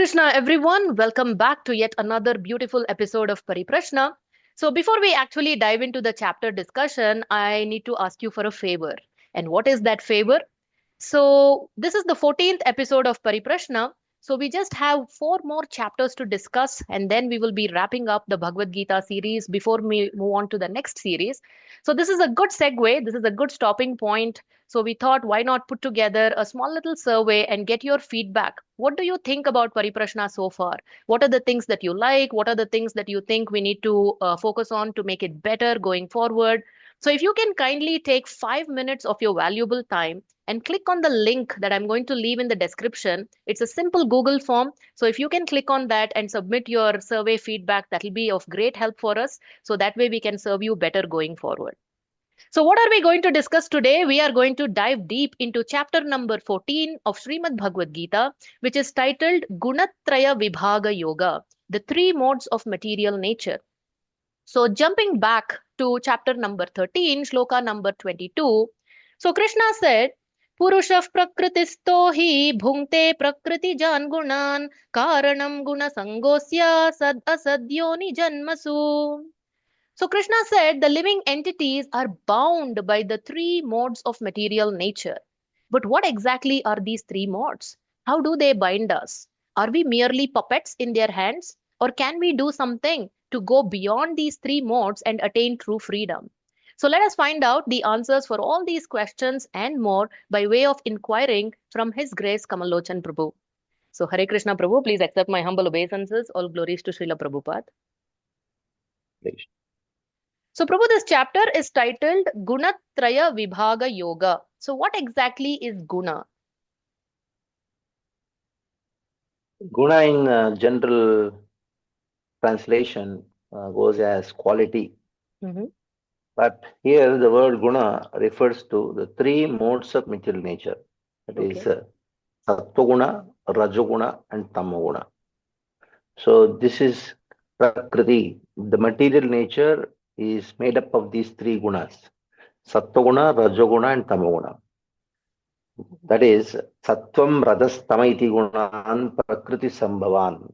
Krishna, everyone. Welcome back to yet another beautiful episode of Pariprashna. So, before we actually dive into the chapter discussion, I need to ask you for a favor. And what is that favor? So, this is the 14th episode of Pariprashna. So, we just have four more chapters to discuss, and then we will be wrapping up the Bhagavad Gita series before we move on to the next series. So, this is a good segue. This is a good stopping point. So, we thought, why not put together a small little survey and get your feedback? What do you think about Pariprashna so far? What are the things that you like? What are the things that you think we need to focus on to make it better going forward? So, if you can kindly take 5 minutes of your valuable time and click on the link that I'm going to leave in the description. It's a simple Google form. So if you can click on that and submit your survey feedback, that'll be of great help for us. So that way we can serve you better going forward. So what are we going to discuss today? We are going to dive deep into chapter number 14 of Srimad Bhagavad Gita, which is titled Gunatraya Vibhaga Yoga, the three modes of material nature. So jumping back to chapter number 13, shloka number 22. So Krishna said, Purusha prakritisto hi bhungte prakriti jan gunan karanam guna sangosya sad asadyoni janmasu. So Krishna said the living entities are bound by the three modes of material nature. But what exactly are these three modes? How do they bind us? Are we merely puppets in their hands? Or can we do something to go beyond these three modes and attain true freedom? So let us find out the answers for all these questions and more by way of inquiring from His Grace Kamala Lochan Prabhu. So Hare Krishna Prabhu, please accept my humble obeisances. All glories to Srila Prabhupada. Please. So, Prabhu, this chapter is titled Gunatraya Vibhaga Yoga. So, what exactly is guna? Guna in general translation goes as quality. Mhm. But here the word guna refers to the three modes of material nature. That is Okay. Sattva guna, Rajoguna, and Tamoguna. So this is Prakriti. The material nature is made up of these three gunas. Sattva guna, Rajoguna, and Tamoguna. That is Sattvam, Rajas, Tama iti gunan Prakriti Sambhavan.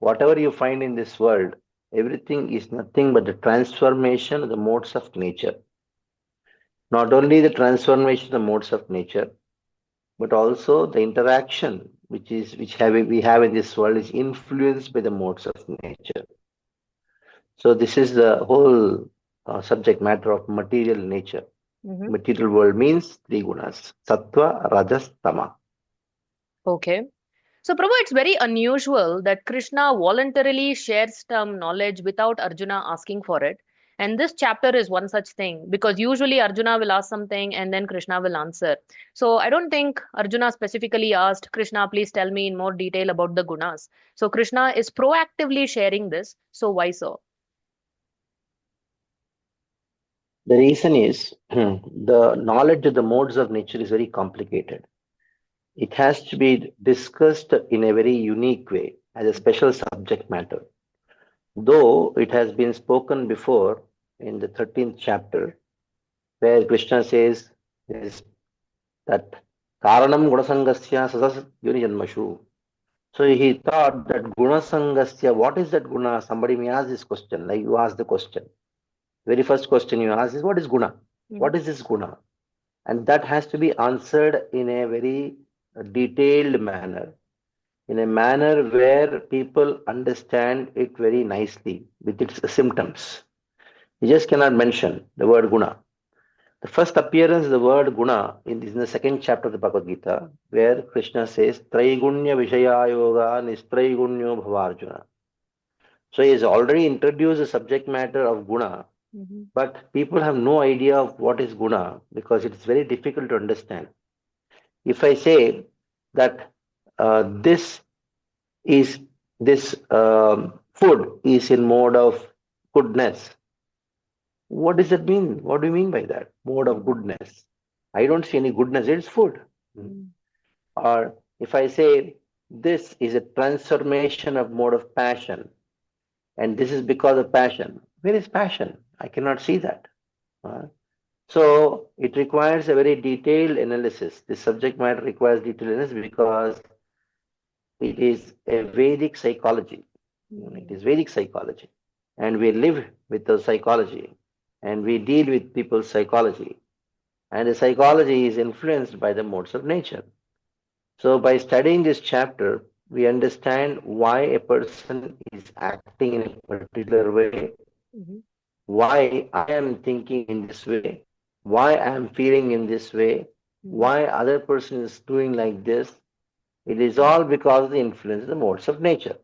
Whatever you find in this world, everything is nothing but the transformation of the modes of nature. Not only the transformation of the modes of nature, but also the interaction we have in this world is influenced by the modes of nature. So this is the whole subject matter of material nature. Mhm. Material world means three gunas: sattva, rajas, tama. Okay. So, Prabhu, it's very unusual that Krishna voluntarily shares some knowledge without Arjuna asking for it. And this chapter is one such thing because usually Arjuna will ask something and then Krishna will answer. So, I don't think Arjuna specifically asked Krishna, please tell me in more detail about the gunas. So, Krishna is proactively sharing this. So, why so? The reason is the knowledge of the modes of nature is very complicated. It has to be discussed in a very unique way as a special subject matter. Though it has been spoken before in the 13th chapter, where Krishna says is that Karanam Gunasangasya Sasas Yuni Janmashu. So he thought that Gunasangasya, what is that guna? Somebody may ask this question, like you asked the question. Very first question you ask is, what is guna? What Mhm. is this guna? And that has to be answered in a very detailed manner, in a manner where people understand it very nicely with its symptoms. You just cannot mention the word guna. The first appearance of the word guna is in the second chapter of the Bhagavad Gita, where Krishna says, Traigunya Vishaya Yoga Nistraigunya Bhavarjuna. So he has already introduced the subject matter of guna, Mhm. but people have no idea of what is guna because it is very difficult to understand. If I say that this is this food is in mode of goodness, what does that mean? What do you mean by that? Mode of Mhm. goodness. I don't see any goodness, it's food. Mhm. Or if I say this is a transformation of mode of passion, and this is because of passion, where is passion? I cannot see that. Uh, So it requires a very detailed analysis. The subject matter requires detailed analysis because It is a Vedic psychology. It is Vedic psychology. And we live with the psychology and we deal with people's psychology. And the psychology is influenced by the modes of nature. So, by studying this chapter, we understand why a person is acting in a particular way, Mhm. why I am thinking in this way, why I am feeling in this way, Mhm. why other person is doing like this. It is all because of the influence of the modes of nature.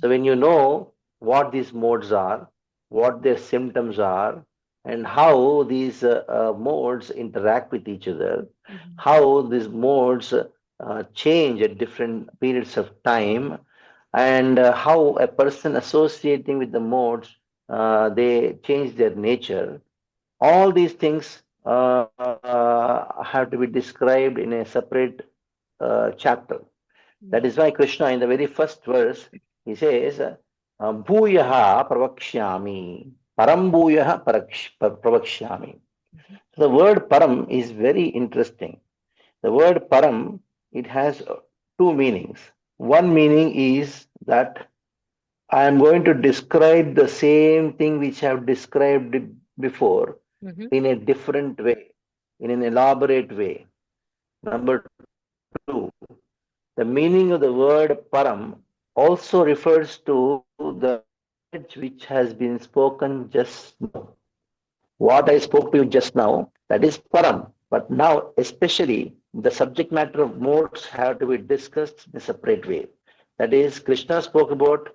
So when you know what these modes are, what their symptoms are, and how these modes interact with each other, Mhm. how these modes change at different periods of time, and how a person associating with the modes they change their nature. All these things have to be described in a separate chapter. That Mhm. is why Krishna, in the very first verse, he says, Bhuyaha pravakshyami, param bhuyaha pravakshyami. Mhm. The word param is very interesting. The word param, it has two meanings. One meaning is that I am going to describe the same thing which I have described before Mhm. in a different way, in an elaborate way. Number two, the meaning of the word param also refers to the knowledge which has been spoken just now. What I spoke to you just now, that is param. But now, especially, the subject matter of modes have to be discussed in a separate way. That is, Krishna spoke about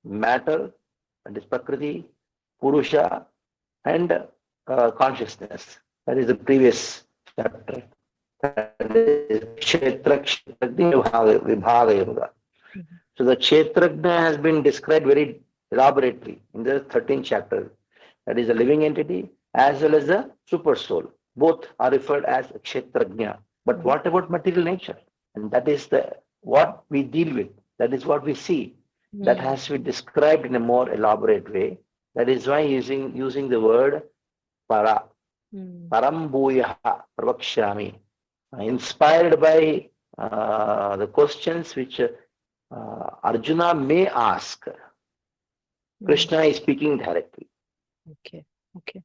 matter, that is Prakriti, Purusha, and consciousness. That is the previous chapter. That is Kshetra, Kshetragni, Vibhaga Yoga. Mhm. So the Kshetragna has been described very elaborately in the 13th chapter. That is a living entity as well as a super soul. Both are referred as Kshetragna. But Mhm. what about material nature? And that is the what we deal with. That is what we see. That Mhm. has to be described in a more elaborate way. That is why using the word para, Mhm. parambuyaha, pravakshyami, inspired by the questions which Arjuna may ask. Mhm. Krishna is speaking directly. Okay. Okay.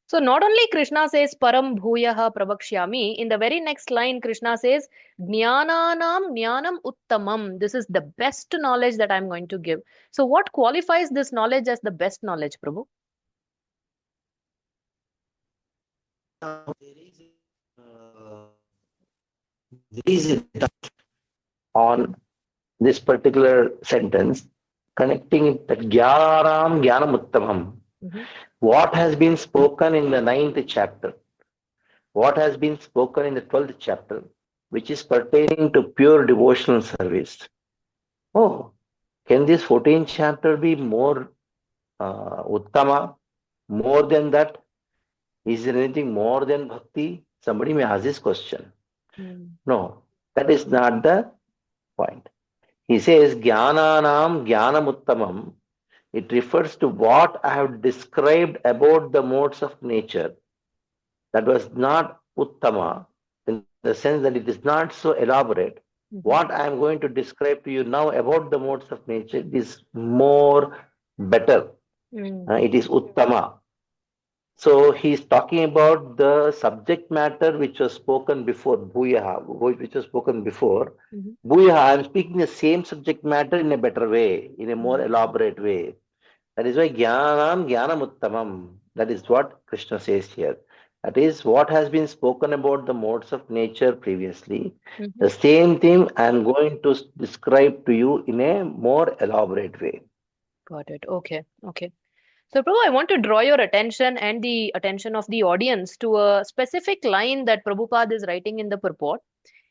So not only Krishna says param bhuyaha pravakshyami, in the very next line Krishna says jnananam jnanam uttamam. This is the best knowledge that I'm going to give. So what qualifies this knowledge as the best knowledge, Prabhu? Now, there is a on this particular sentence, connecting it that Gyanaram Jnanamuttamam. Mhm. What has been spoken in the ninth chapter, what has been spoken in the 12th chapter, which is pertaining to pure devotional service. Oh, can this 14th chapter be more Uttama? More than that? Is there anything more than bhakti? Somebody may ask this question. Mhm. No, that is not the point. He says, Jnananam Jnanamuttamam. It refers to what I have described about the modes of nature. That was not Uttama, in the sense that it is not so elaborate. What Mhm. I am going to describe to you now about the modes of nature is more better. Mhm. It is Uttama. So he is talking about the subject matter which was spoken before, Bhuyaha, which was spoken before. Mhm. Bhuyaha, I am speaking the same subject matter in a better way, in a more Mhm. elaborate way. That is why Jnanam Jnanamuttamam. That is what Krishna says here. That is what has been spoken about the modes of nature previously. Mhm. The same thing I am going to describe to you in a more elaborate way. Got it. Okay. Okay. So, Prabhu, I want to draw your attention and the attention of the audience to a specific line that Prabhupada is writing in the purport.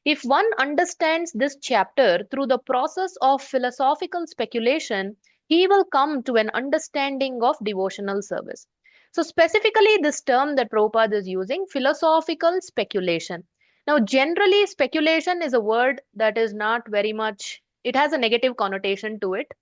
If one understands this chapter through the process of philosophical speculation, he will come to an understanding of devotional service. So, specifically, this term that Prabhupada is using, philosophical speculation. Now, generally, speculation is a word that is not very much, it has a negative connotation to it.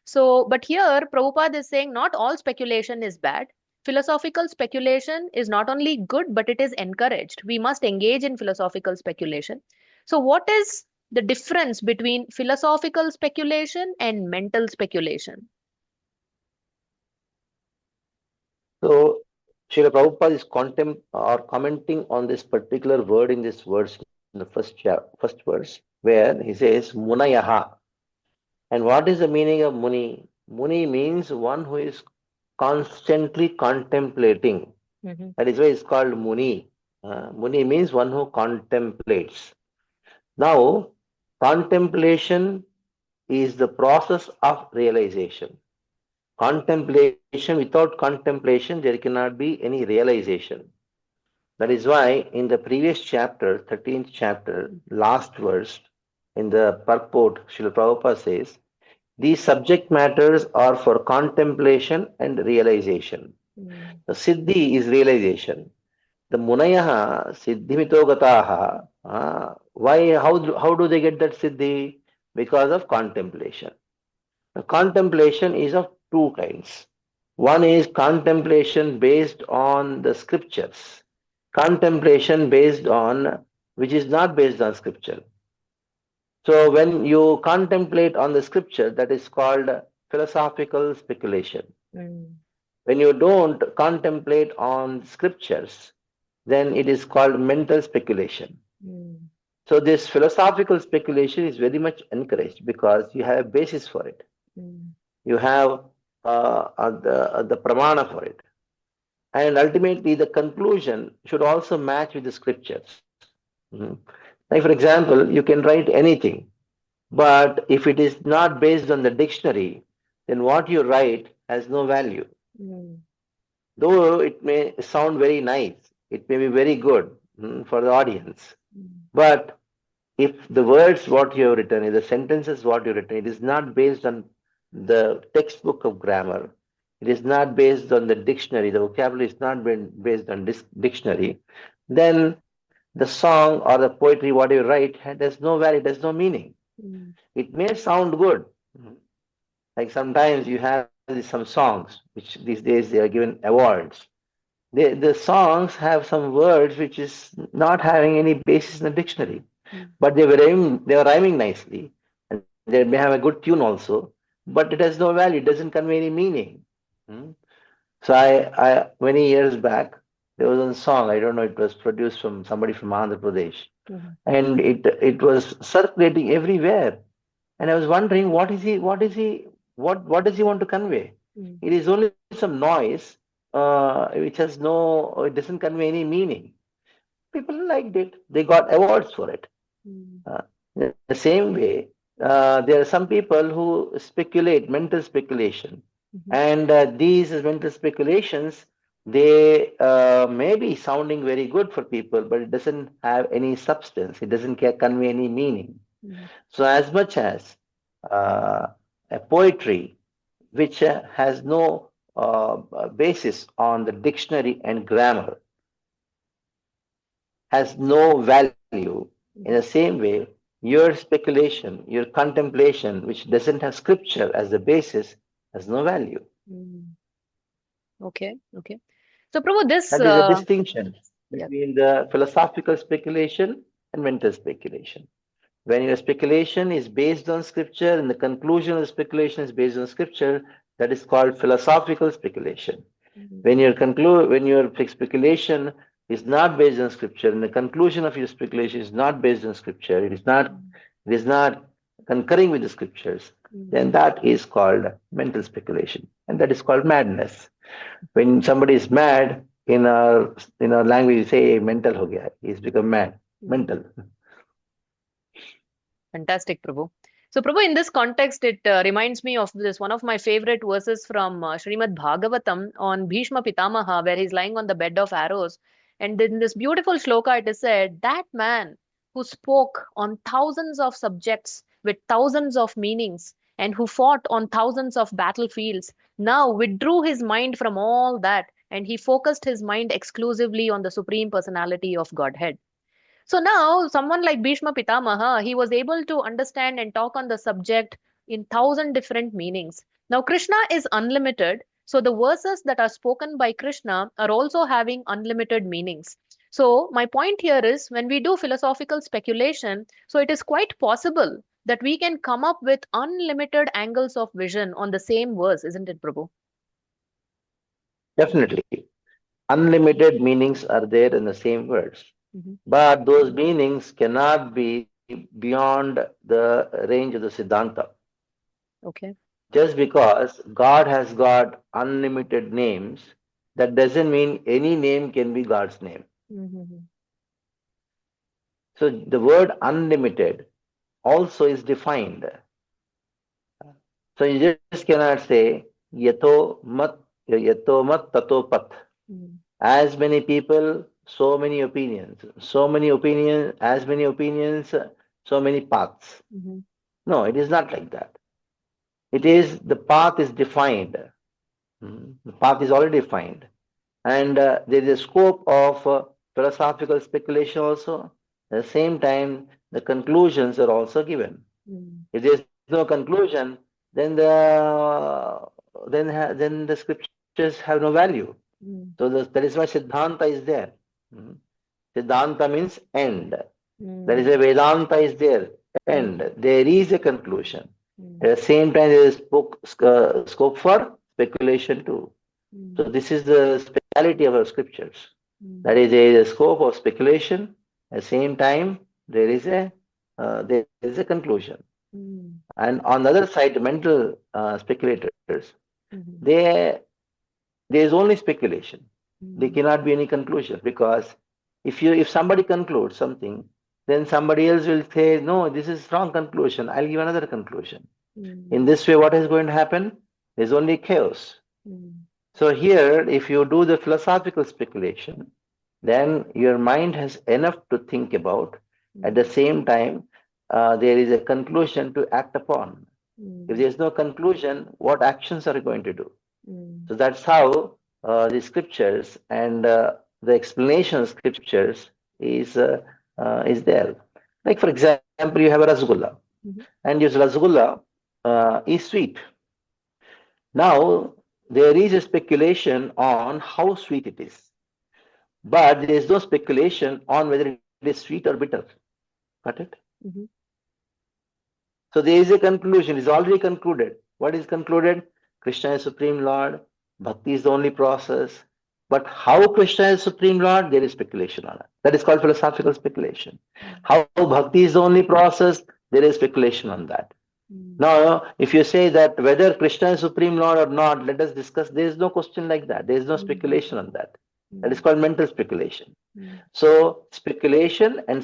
So, but here, Prabhupada is saying not all speculation is bad. Philosophical speculation is not only good, but it is encouraged. We must engage in philosophical speculation. So, what is the difference between philosophical speculation and mental speculation? So, Srila Prabhupada is commenting on this particular word in this verse, in the first verse, where he says Munayaha. And what is the meaning of Muni? Muni means one who is constantly contemplating. Mhm. That is why it's called Muni. Muni means one who contemplates. Now, contemplation is the process of realization. Contemplation, without contemplation, there cannot be any realization. That is why in the previous chapter, 13th chapter, last verse, in the purport, Srila Prabhupada says, these subject matters are for contemplation and realization. Mm. The Siddhi is realization. The Munayaha Siddhimitogataha. How do they get that Siddhi? Because of contemplation. The contemplation is of two kinds. One is contemplation based on the scriptures, contemplation based on which is not based on scripture. So when you contemplate on the scripture, that is called philosophical speculation. Mm. When you don't contemplate on scriptures, then it is called mental speculation. Mm. So this philosophical speculation is very much encouraged because you have a basis for it. Mm. You have the pramana for it. And ultimately, the conclusion should also match with the scriptures. Mhm. Like, for example, you can write anything, but if it is not based on the dictionary, then what you write has no value. Mm. Though it may sound very nice, it may be very good for the audience. Mm. But if the words what you have written, if the sentences what you have written, it is not based on the textbook of grammar, it is not based on the dictionary, the vocabulary is not been based on this dictionary, then the song or the poetry what you write has no value, it has no meaning. Mm. It may sound good. Like sometimes you have some songs, which these days they are given awards. The songs have some words which is not having any basis in the dictionary, Mm. but they were rhyming nicely, and they may have a good tune also, but it has no value, it doesn't convey any meaning. Hmm? So I many years back there was a song, I don't know, it was produced from somebody from Andhra Pradesh, Mhm. and it was circulating everywhere, and I was wondering what does he want to convey? Mm. It is only some noise which has no, it doesn't convey any meaning. People liked it. They got awards for it. Mm. Uh, in the same way, there are some people who speculate, mental speculation, Mhm. and these mental speculations they may be sounding very good for people, but it doesn't have any substance. It doesn't convey any meaning. Mhm. So, as much as uh, a poetry which has no basis on the dictionary and grammar has no value, in the Mhm. same way, your speculation, your contemplation, which doesn't have scripture as the basis, has no value. Mm. Okay. Okay. So, Prabhu, this, That is a distinction yeah. between the philosophical speculation and mental speculation. When your speculation is based on scripture and the conclusion of the speculation is based on scripture, that is called philosophical speculation. Mm. When your speculation is not based on scripture and the conclusion of your speculation is not based on scripture, Mm. it is not concurring with the scriptures, Mm. then that is called mental speculation, and that is called madness. When somebody is mad, in our language we say mental ho gaya, he's become mad, Mm. mental. Fantastic, Prabhu. So, Prabhu, in this context, it reminds me of this one of my favorite verses from Srimad Bhagavatam on Bhishma Pitamaha, where he's lying on the bed of arrows. And in this beautiful shloka, it is said, that man who spoke on thousands of subjects with thousands of meanings and who fought on thousands of battlefields now withdrew his mind from all that and he focused his mind exclusively on the Supreme Personality of Godhead. So now, someone like Bhishma Pitamaha, he was able to understand and talk on the subject in thousand different meanings. Now, Krishna is unlimited, so the verses that are spoken by Krishna are also having unlimited meanings. So my point here is when we do philosophical speculation, so it is quite possible that we can come up with unlimited angles of vision on the same verse, isn't it, Prabhu? Definitely. Unlimited meanings are there in the same words. Hmm. But those meanings cannot be beyond the range of the Siddhanta. Okay. Just because God has got unlimited names, that doesn't mean any name can be God's name. Hmm. So the word unlimited also is defined. So you just cannot say yato mat tato pat. Hmm. As many people, so many opinions. So many opinions, as many opinions, so many paths. Hmm. No, it is not like that. It is the path is defined. The path is already defined. And there is a scope of philosophical speculation also. At the same time, the conclusions are also given. Hmm. If there is no conclusion, then the scriptures have no value. Hmm. So that is why Siddhanta is there. Hmm. Siddhanta means end. There is Hmm. a Vedanta is there. Hmm. End. There is a conclusion. Hmm. At the same time, there is scope for speculation too. So Hmm. this is the speciality of our scriptures. Hmm. That is, there is a scope of speculation. At the same time, there is a conclusion. Hmm. And on the other side, the mental speculators, Hmm. they there is only speculation. There Hmm. cannot be any conclusion because if somebody concludes something, then somebody else will say, no, this is wrong conclusion. I'll give another conclusion. In Hmm. this way, what is going to happen? There's only chaos. Hmm. So here, if you do the philosophical speculation, then your mind has enough to think about. At the Hmm. same time, there is a conclusion to act upon. If Hmm. there is no conclusion, what actions are you going to do? Hmm. So that's how the scriptures and the explanation of scriptures is there. Like for example, you have a rasgulla, Hmm. and this rasgulla is sweet. Now there is a speculation on how sweet it is, but there is no speculation on whether it is sweet or bitter. Got it? Hmm. So there is a conclusion. It's already concluded. What is concluded? Krishna is Supreme Lord. Bhakti is the only process. But how Krishna is Supreme Lord, there is speculation on it. That is called philosophical speculation. How Bhakti is the only process, there is speculation on that. Hmm. Now, if you say that whether Krishna is Supreme Lord or not, let us discuss. There is no question like that. There is no speculation on that. That is Hmm. called mental speculation. Hmm. So speculation and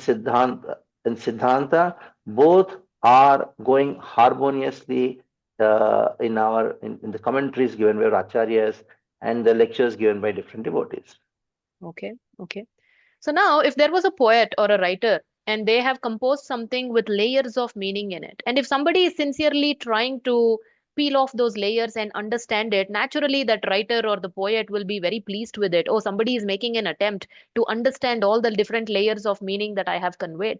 Siddhanta both are going harmoniously in the commentaries given by acharyas and the lectures given by different devotees. Okay. Okay. So now, if there was a poet or a writer and they have composed something with layers of meaning in it, and if somebody is sincerely trying to peel off those layers and understand it, naturally that writer or the poet will be very pleased with it. Oh, somebody is making an attempt to understand all the different layers of meaning that I have conveyed.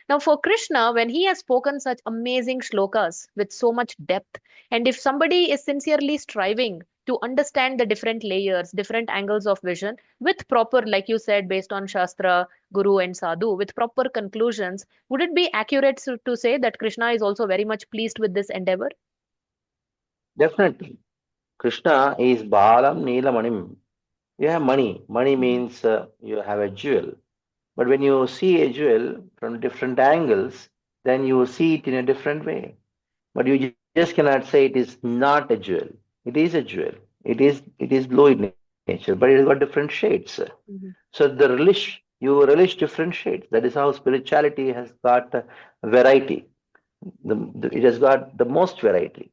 Now, for Krishna, when he has spoken such amazing shlokas with so much depth, and if somebody is sincerely striving to understand the different layers, different angles of vision, with proper, like you said, based on Shastra, Guru, and Sadhu, with proper conclusions, would it be accurate to say that Krishna is also very much pleased with this endeavor? Definitely. Krishna is Balam Neelamanim. You have money. Money Mhm. means you have a jewel. But when you see a jewel from different angles, then you see it in a different way. But you just cannot say it is not a jewel. It is a jewel. It is blue in nature, but it has got different shades. Mhm. So you relish different shades. That is how spirituality has got variety. It has got the most variety.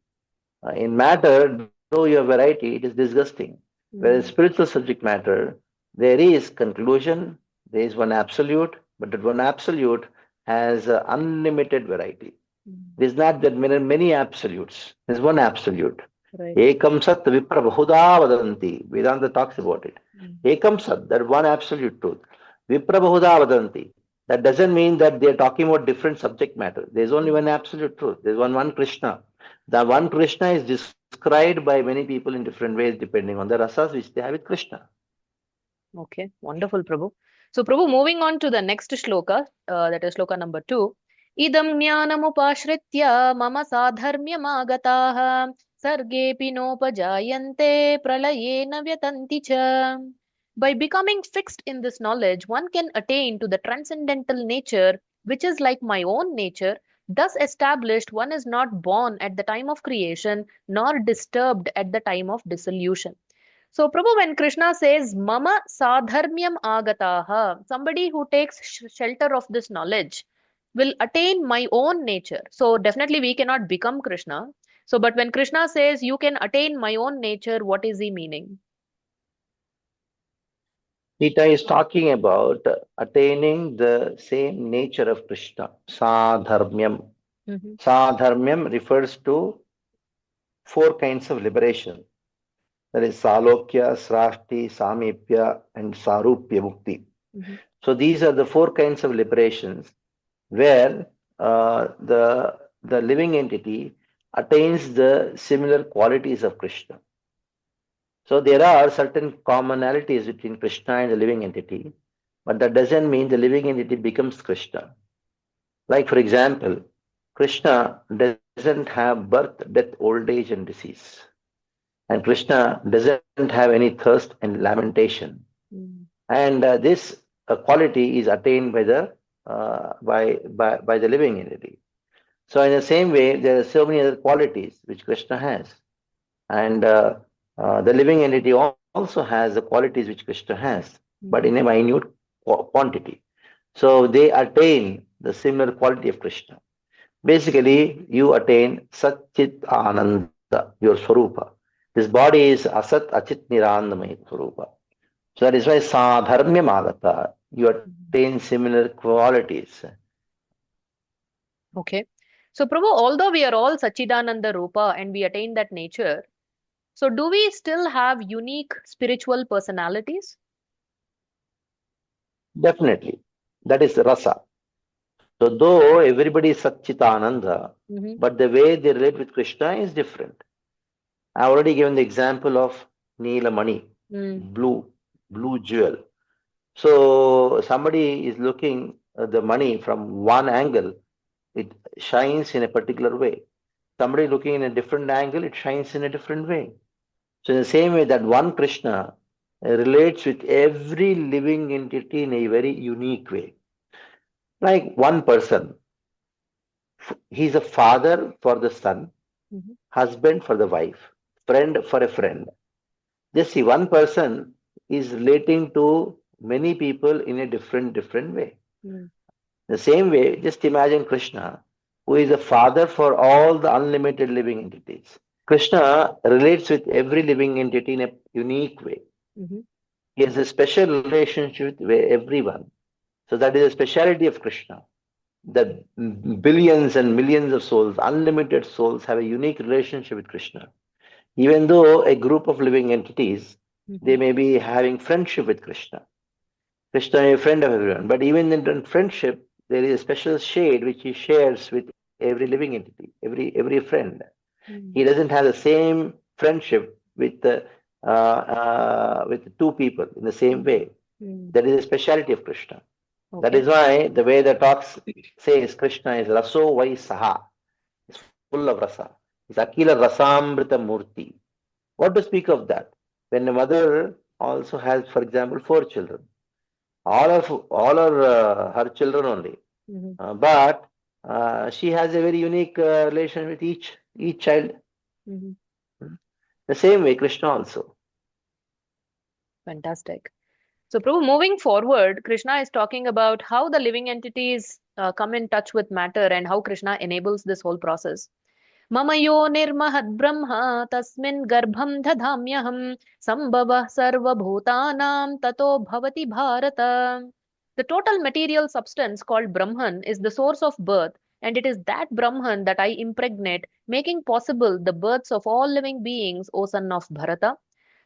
In matter, though you have variety, it is disgusting. Whereas Mhm. spiritual subject matter, there is conclusion, there is one absolute, but that one absolute has unlimited variety. Mhm. It is not that many absolutes. There's one absolute. Right. Ekam sat vipra bahuda vadanti. Vedanta talks about it. Mhm. Ekam sat, that one absolute truth. Vipra bahuda vadanti. That doesn't mean that they're talking about different subject matter. There's only one absolute truth. There's one Krishna. The one Krishna is described by many people in different ways depending on the rasas which they have with Krishna. Okay, wonderful, Prabhu. So, Prabhu, moving on to the next shloka, that is shloka number 2. Idam jnanamupashritya mama sadharmyamagataha sargepi nopajayante pralayena vyatanti cha. By becoming fixed in this knowledge, one can attain to the transcendental nature, which is like my own nature. Thus established, one is not born at the time of creation, nor disturbed at the time of dissolution. So, Prabhu, when Krishna says, Mama sadharmyam agataha, somebody who takes shelter of this knowledge will attain my own nature. So, definitely we cannot become Krishna. So, but when Krishna says, you can attain my own nature, what is he meaning? Gita is talking about attaining the same nature of Krishna, sadharmyam. Mhm, Sadharmyam refers to four kinds of liberation. That is Salokya, Srashti, Samipya, and Sarupya Mukti. mhm, So these are the four kinds of liberations where the living entity attains the similar qualities of Krishna. So there are certain commonalities between Krishna and the living entity, but that doesn't mean the living entity becomes Krishna. Like for example, Krishna doesn't have birth, death, old age, and disease. And Krishna doesn't have any thirst and lamentation. mm, And this quality is attained by the living entity. So in the same way, there are so many other qualities which Krishna has, and the living entity also has the qualities which Krishna has, but in a mhm. minute quantity. So they attain the similar quality of Krishna. Basically, you attain Satchit Ananda, your Swarupa. This body is Asat Achit Nirandamay Swarupa. So that is why Sadharmya Magata, you attain similar qualities. Okay. So, Prabhu, although we are all Sachidananda Rupa and we attain that nature, so do we still have unique spiritual personalities? Definitely. That is rasa. So though everybody is Satchitananda, Mm-hmm. but the way they relate with Krishna is different. I already given the example of Neelamani, Mm, blue jewel. So somebody is looking at the money from one angle, it shines in a particular way. Somebody looking in a different angle, it shines in a different way. So in the same way that one Krishna relates with every living entity in a very unique way. Like one person, he's a father for the son, mm-hmm. husband for the wife, friend for a friend. Just see, one person is relating to many people in a different way. Mm, The same way, just imagine Krishna, who is a father for all the unlimited living entities. Krishna relates with every living entity in a unique way. mm-hmm. He has a special relationship with everyone. So that is a speciality of Krishna. That billions and millions of souls, unlimited souls, have a unique relationship with Krishna. Even though a group of living entities, Mm-hmm. they may be having friendship with Krishna. Krishna is a friend of everyone. But even in friendship, there is a special shade which he shares with every living entity, every friend. He Mm, doesn't have the same friendship with two people in the same mm, way. mm. That is a speciality of Krishna. That Okay. is why the way the talks says Krishna is Raso Vai Saha, is full of rasa. Is Akila Rasamrita Murti. What to speak of that? When a mother also has, for example, four children, all are her children only, Mm-hmm. but she has a very unique relation with each child. Mm-hmm. The same way, Krishna also. Fantastic. So, Prabhu, moving forward, Krishna is talking about how the living entities come in touch with matter and how Krishna enables this whole process. मम योनिर्महद्ब्रह्म तस्मिन् गर्भं दधाम्यहं सम्भवः सर्वभूतानां ततो भवति Bharat. The total material substance called Brahman is the source of birth, and it is that Brahman that I impregnate, making possible the births of all living beings, O son of Bharata.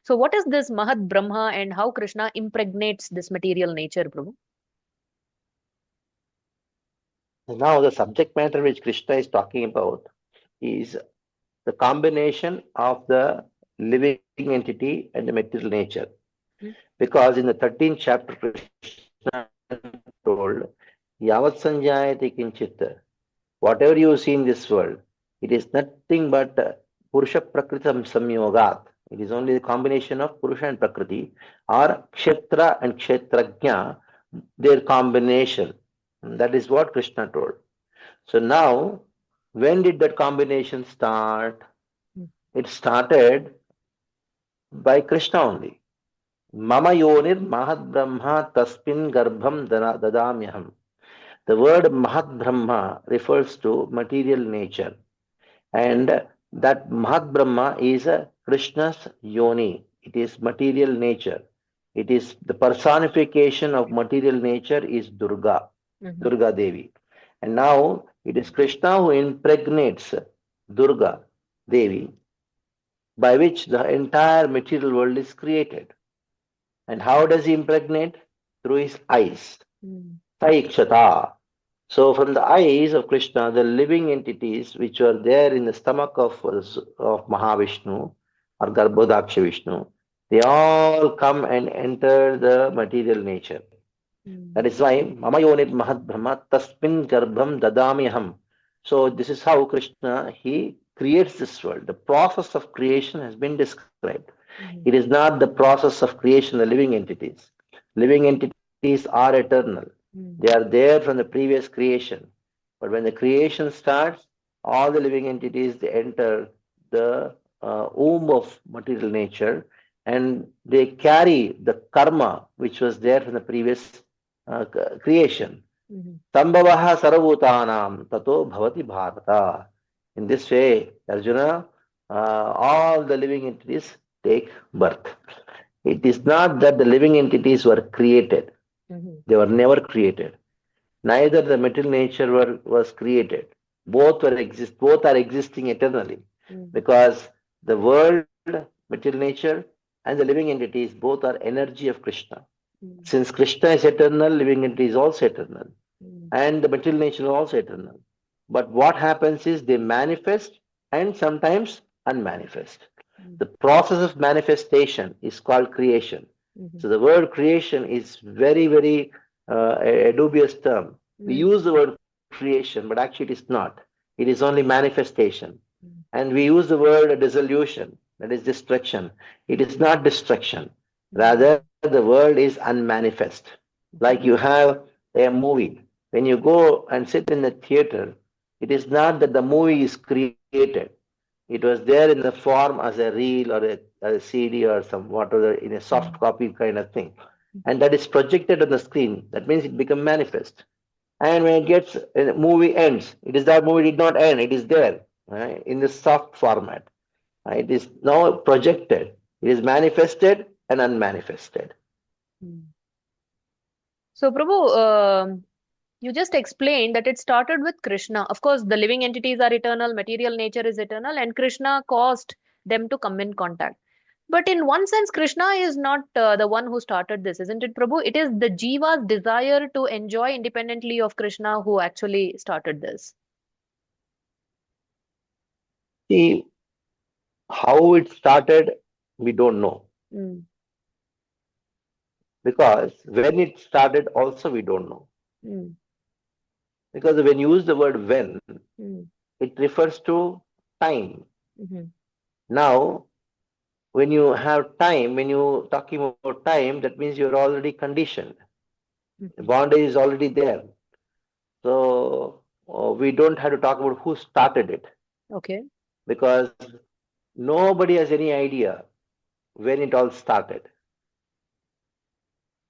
So, what is this Mahad Brahma and how Krishna impregnates this material nature, Prabhu? Now, the subject matter which Krishna is talking about is the combination of the living entity and the material nature. Hmm? Because in the 13th chapter, Krishna told, Yavat Sanjayate Kinchit, whatever you see in this world, it is nothing but Purusha Prakritam Samyogat. It is only the combination of Purusha and Prakriti, or Kshetra and Kshetrajna, their combination. That is what Krishna told. So now, when did that combination start? It started by Krishna only. Mama yonir mahad brahma tasmin garbham dadamyaham. The word Mahat Brahma refers to material nature, and that Mahat Brahma is Krishna's yoni. It is material nature. It is the personification of material nature is Durga, Mhm. Durga Devi. And now it is Krishna who impregnates Durga Devi, by which the entire material world is created. And how does he impregnate? Through his eyes. Mm. Saikshata. So, from the eyes of Krishna, the living entities which were there in the stomach of Mahavishnu or Garbhodaksha Vishnu, they all come and enter the material nature. That Mm. is why Mama Yonit Mahad Brahma Tasmin Garbham Dadamiham. So, this is how Krishna he creates this world. The process of creation has been described. It Mhm. is not the process of creation, the living entities. Living entities are eternal. They Mm. are there from the previous creation. But when the creation starts, all the living entities they enter the womb of material nature and they carry the karma which was there from the previous creation. Mhm. Sambhavaha sarvabhutanam tato bhavati bharata. In this way, Arjuna, all the living entities take birth. It is not that the living entities were created. Mhm. They were never created. Neither the material nature was created. Both are existing eternally. Mm. Because the world, material nature, and the living entities both are energy of Krishna. Mm. Since Krishna is eternal, living entity is also eternal. Mm. And the material nature is also eternal. But what happens is they manifest and sometimes unmanifest. Mm. The process of manifestation is called creation. Mhm. So the word creation is very, very a dubious term. We Mm. use the word creation, but actually it is not. It is only manifestation. Mm. And we use the word dissolution, that is destruction. It is not destruction. Mm. Rather, the world is unmanifest. Like you Mhm. have a movie. When you go and sit in the theater, it is not that the movie is created. It was there in the form as a reel or a CD or some whatever in a soft Mm. copy kind of thing. And that is projected on the screen. That means it becomes manifest. And when it gets, the movie ends, it is that movie did not end, it is there in the soft format. It is now projected, it is manifested and unmanifested. Mm. So, Prabhu, you just explained that it started with Krishna. Of course, the living entities are eternal, material nature is eternal, and Krishna caused them to come in contact. But in one sense, Krishna is not the one who started this, isn't it, Prabhu? It is the Jiva's desire to enjoy independently of Krishna who actually started this. See, how it started, we don't know. Mm. Because when it started, also we don't know. Mm. Because when you use the word when, Mm. it refers to time. Mhm. Now, when you have time, when you talking about time, that means you're already conditioned. The Mhm. bondage is already there. So we don't have to talk about who started it Okay. because nobody has any idea when it all started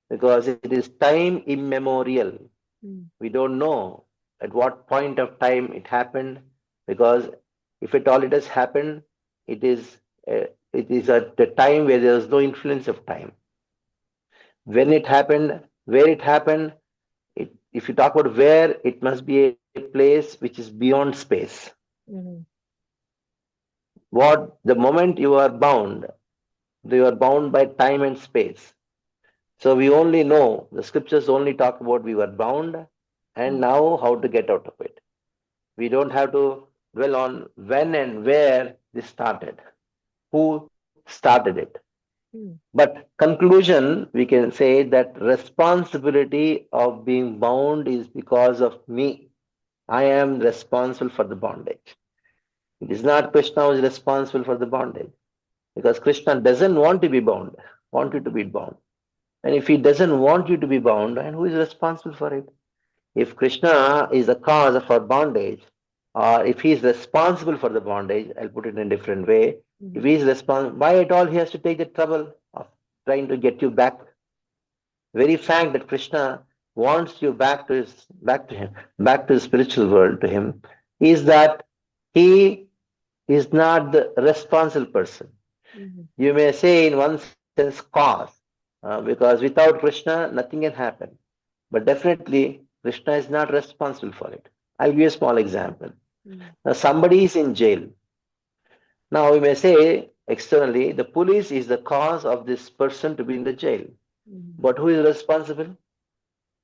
because it is time immemorial. Mm. We don't know at what point of time it happened because if at all it has happened, it is it is at the time where there is no influence of time. When it happened, where it happened, if you talk about where, it must be a place which is beyond space. Mhm. What the moment you are bound by time and space. So we only know the scriptures only talk about we were bound and Mm. now how to get out of it. We don't have to dwell on when and where this started, who started it. Mm. But conclusion, we can say that responsibility of being bound is because of me. I am responsible for the bondage. It is not Krishna who is responsible for the bondage because Krishna doesn't want to be bound, want you to be bound. And if he doesn't want you to be bound, and who is responsible for it? If Krishna is the cause of our bondage, or if he is responsible for the bondage, I'll put it in a different way. If he is responsible, why at all he has to take the trouble of trying to get you back? Very fact that Krishna wants you back to him, back to the spiritual world to him, is that he is not the responsible person. Mhm. You may say in one sense cause, because without Krishna nothing can happen. But definitely Krishna is not responsible for it. I'll give you a small example. Mhm. Now somebody is in jail. Now we may say externally the police is the cause of this person to be in the jail. Mhm. But who is responsible?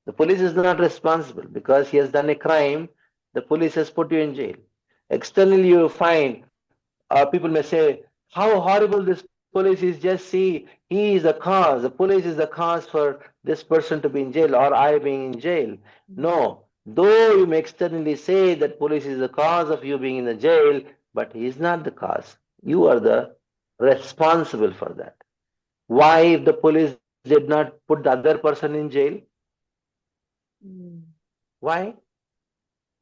The police is not responsible because he has done a crime. The police has put you in jail. Externally, you find people may say, how horrible this police is. Just see, he is the cause. The police is the cause for this person to be in jail or I being in jail. Mhm. No, though you may externally say that police is the cause of you being in the jail, but he is not the cause. You are the responsible for that. Why, if the police did not put the other person in jail? Mhm. Why?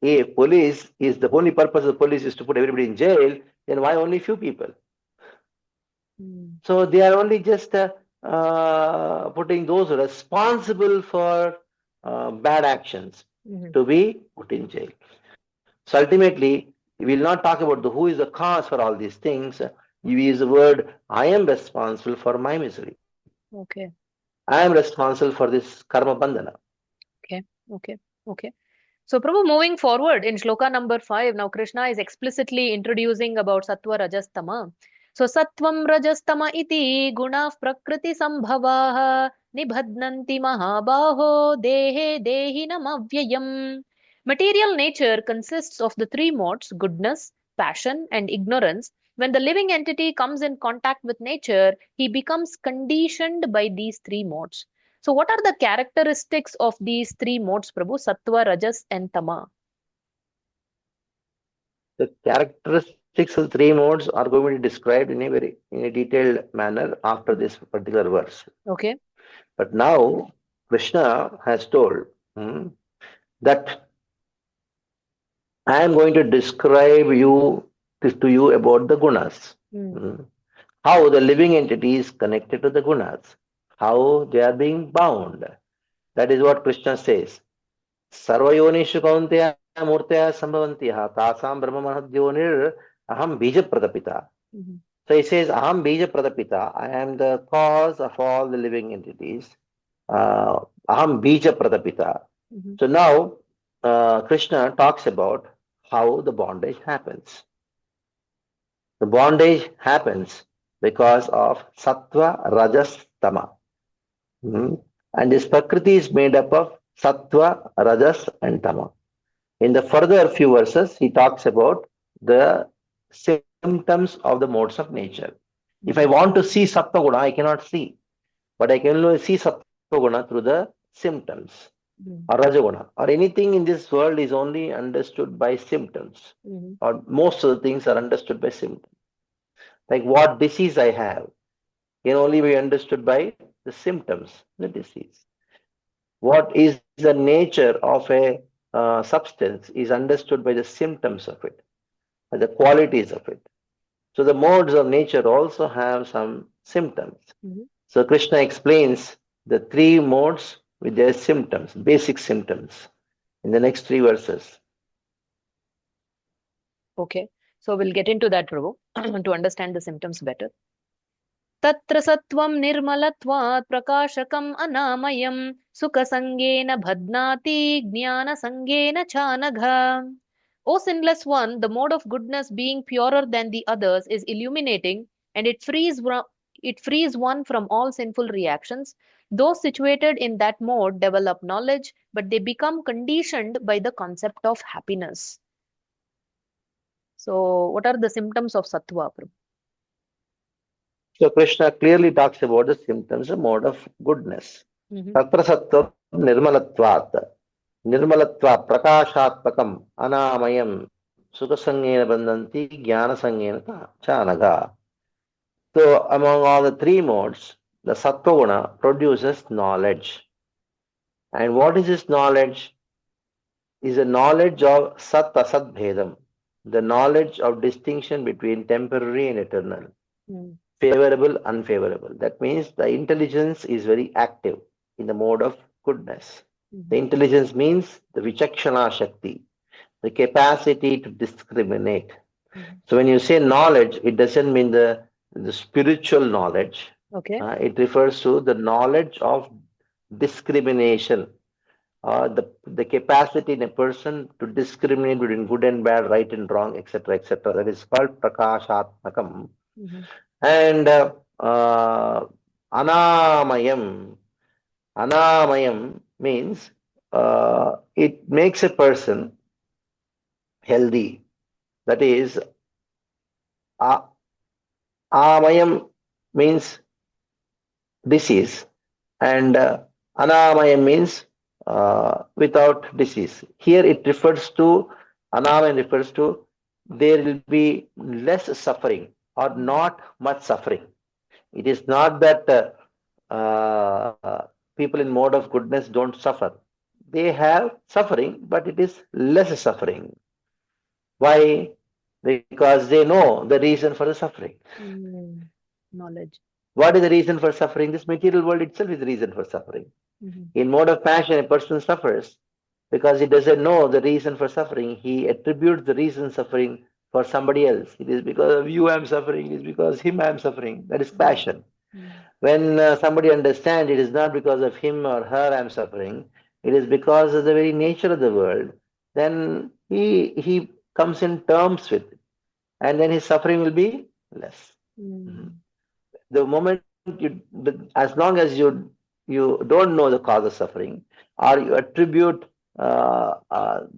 If police is the only purpose of the police is to put everybody in jail, then why only few people? Mhm. So they are only just putting those responsible for bad actions Mhm. to be put in jail. So ultimately, we will not talk about the who is the cause for all these things. You use the word, I am responsible for my misery. Okay. I am responsible for this karma bandhana. Okay. Okay. Okay. So, Prabhu, moving forward in shloka number 5, now Krishna is explicitly introducing about Sattva Rajastama. So, Sattvam Rajastama iti guna prakriti sambhavaha nibhadnanti mahabaho dehe dehinam avyayam. Material nature consists of the three modes goodness, passion, and ignorance. When the living entity comes in contact with nature, he becomes conditioned by these three modes. So, what are the characteristics of these three modes, Prabhu? Sattva, Rajas, and Tama. The characteristics of three modes are going to be described in a detailed manner after Mhm. this particular verse. Okay. But now Krishna has told that I am going to describe to you about the gunas. Mm. Hmm. How the living entity is connected to the gunas, how they are being bound. That is what Krishna says. Sarvayonishu kaunteya murtaya sambhavantiha tasam brahma mahadyonis aham bija pradapita. Mhm. So he says, aham bija pradapita. I am the cause of all the living entities. Aham bija pradapita. Mhm. So now Krishna talks about how the bondage happens. The bondage happens because of sattva, rajas, tama. Hmm. And this prakriti is made up of sattva, rajas, and tama. In the further few verses, he talks about the symptoms of the modes of nature. If I Mhm. want to see sattva guna, I cannot see, but I can only see sattva guna through the symptoms or Mhm. rajaguna or anything in this world is only understood by symptoms, Mhm. or most of the things are understood by symptoms. Like what disease I have can only be understood by the symptoms of the disease. What is the nature of a substance is understood by the symptoms of it, by the qualities of it. So the modes of nature also have some symptoms. Mhm. So Krishna explains the three modes with their symptoms, basic symptoms, in the next three verses. Okay. So, we'll get into that, Prabhu, to understand the symptoms better. तत्र सत्त्वं निर्मलत्वात् प्रकाशकम् अनामयम् सुखसङ्गेन बध्नाति ज्ञानसङ्गेन चानघ. O sinless one, the mode of goodness being purer than the others is illuminating and it frees one from all sinful reactions. Those situated in that mode develop knowledge, but they become conditioned by the concept of happiness. So, what are the symptoms of sattva, Prabhu? So Krishna clearly talks about the symptoms, the mode of goodness. Mm-hmm. Tatra sattvam nirmalatvat. Nirmalatva prakashatmakam anamayam sukasangena bandhanti jnana sangena chanaga. So among all the three modes, the sattva guna produces knowledge. And what is this knowledge? Is a knowledge of sat asat bhedam, the knowledge of distinction between temporary and eternal, Mm-hmm. favorable, unfavorable. That means the intelligence is very active in the mode of goodness. The intelligence means the vichakshana shakti, the capacity to discriminate. Mm-hmm. So when you say knowledge, it doesn't mean the spiritual knowledge. Okay. It refers to the knowledge of discrimination, the capacity in a person to discriminate between good and bad, right and wrong, etc., etc. That is called prakashatmakam. Mm-hmm. And anamayam. Anamayam means it makes a person healthy. That is, amayam means disease, and anamayam means without disease. Here it refers to, anamayam refers to, there will be less suffering or not much suffering. It is not that people in mode of goodness don't suffer. They have suffering, but it is less suffering. Why? Because they know the reason for the suffering. Mm. Knowledge. What is the reason for suffering? This material world itself is the reason for suffering. Mm-hmm. In mode of passion, a person suffers because he doesn't know the reason for suffering. He attributes the reason suffering for somebody else. It is because of you I'm suffering. It is because him I'm suffering. That is passion. Mm-hmm. When somebody understands it is not because of him or her I'm suffering, it is because of the very nature of the world, then he comes in terms with it, and then his suffering will be less. Mm-hmm. The moment as long as you don't know the cause of suffering, or you attribute to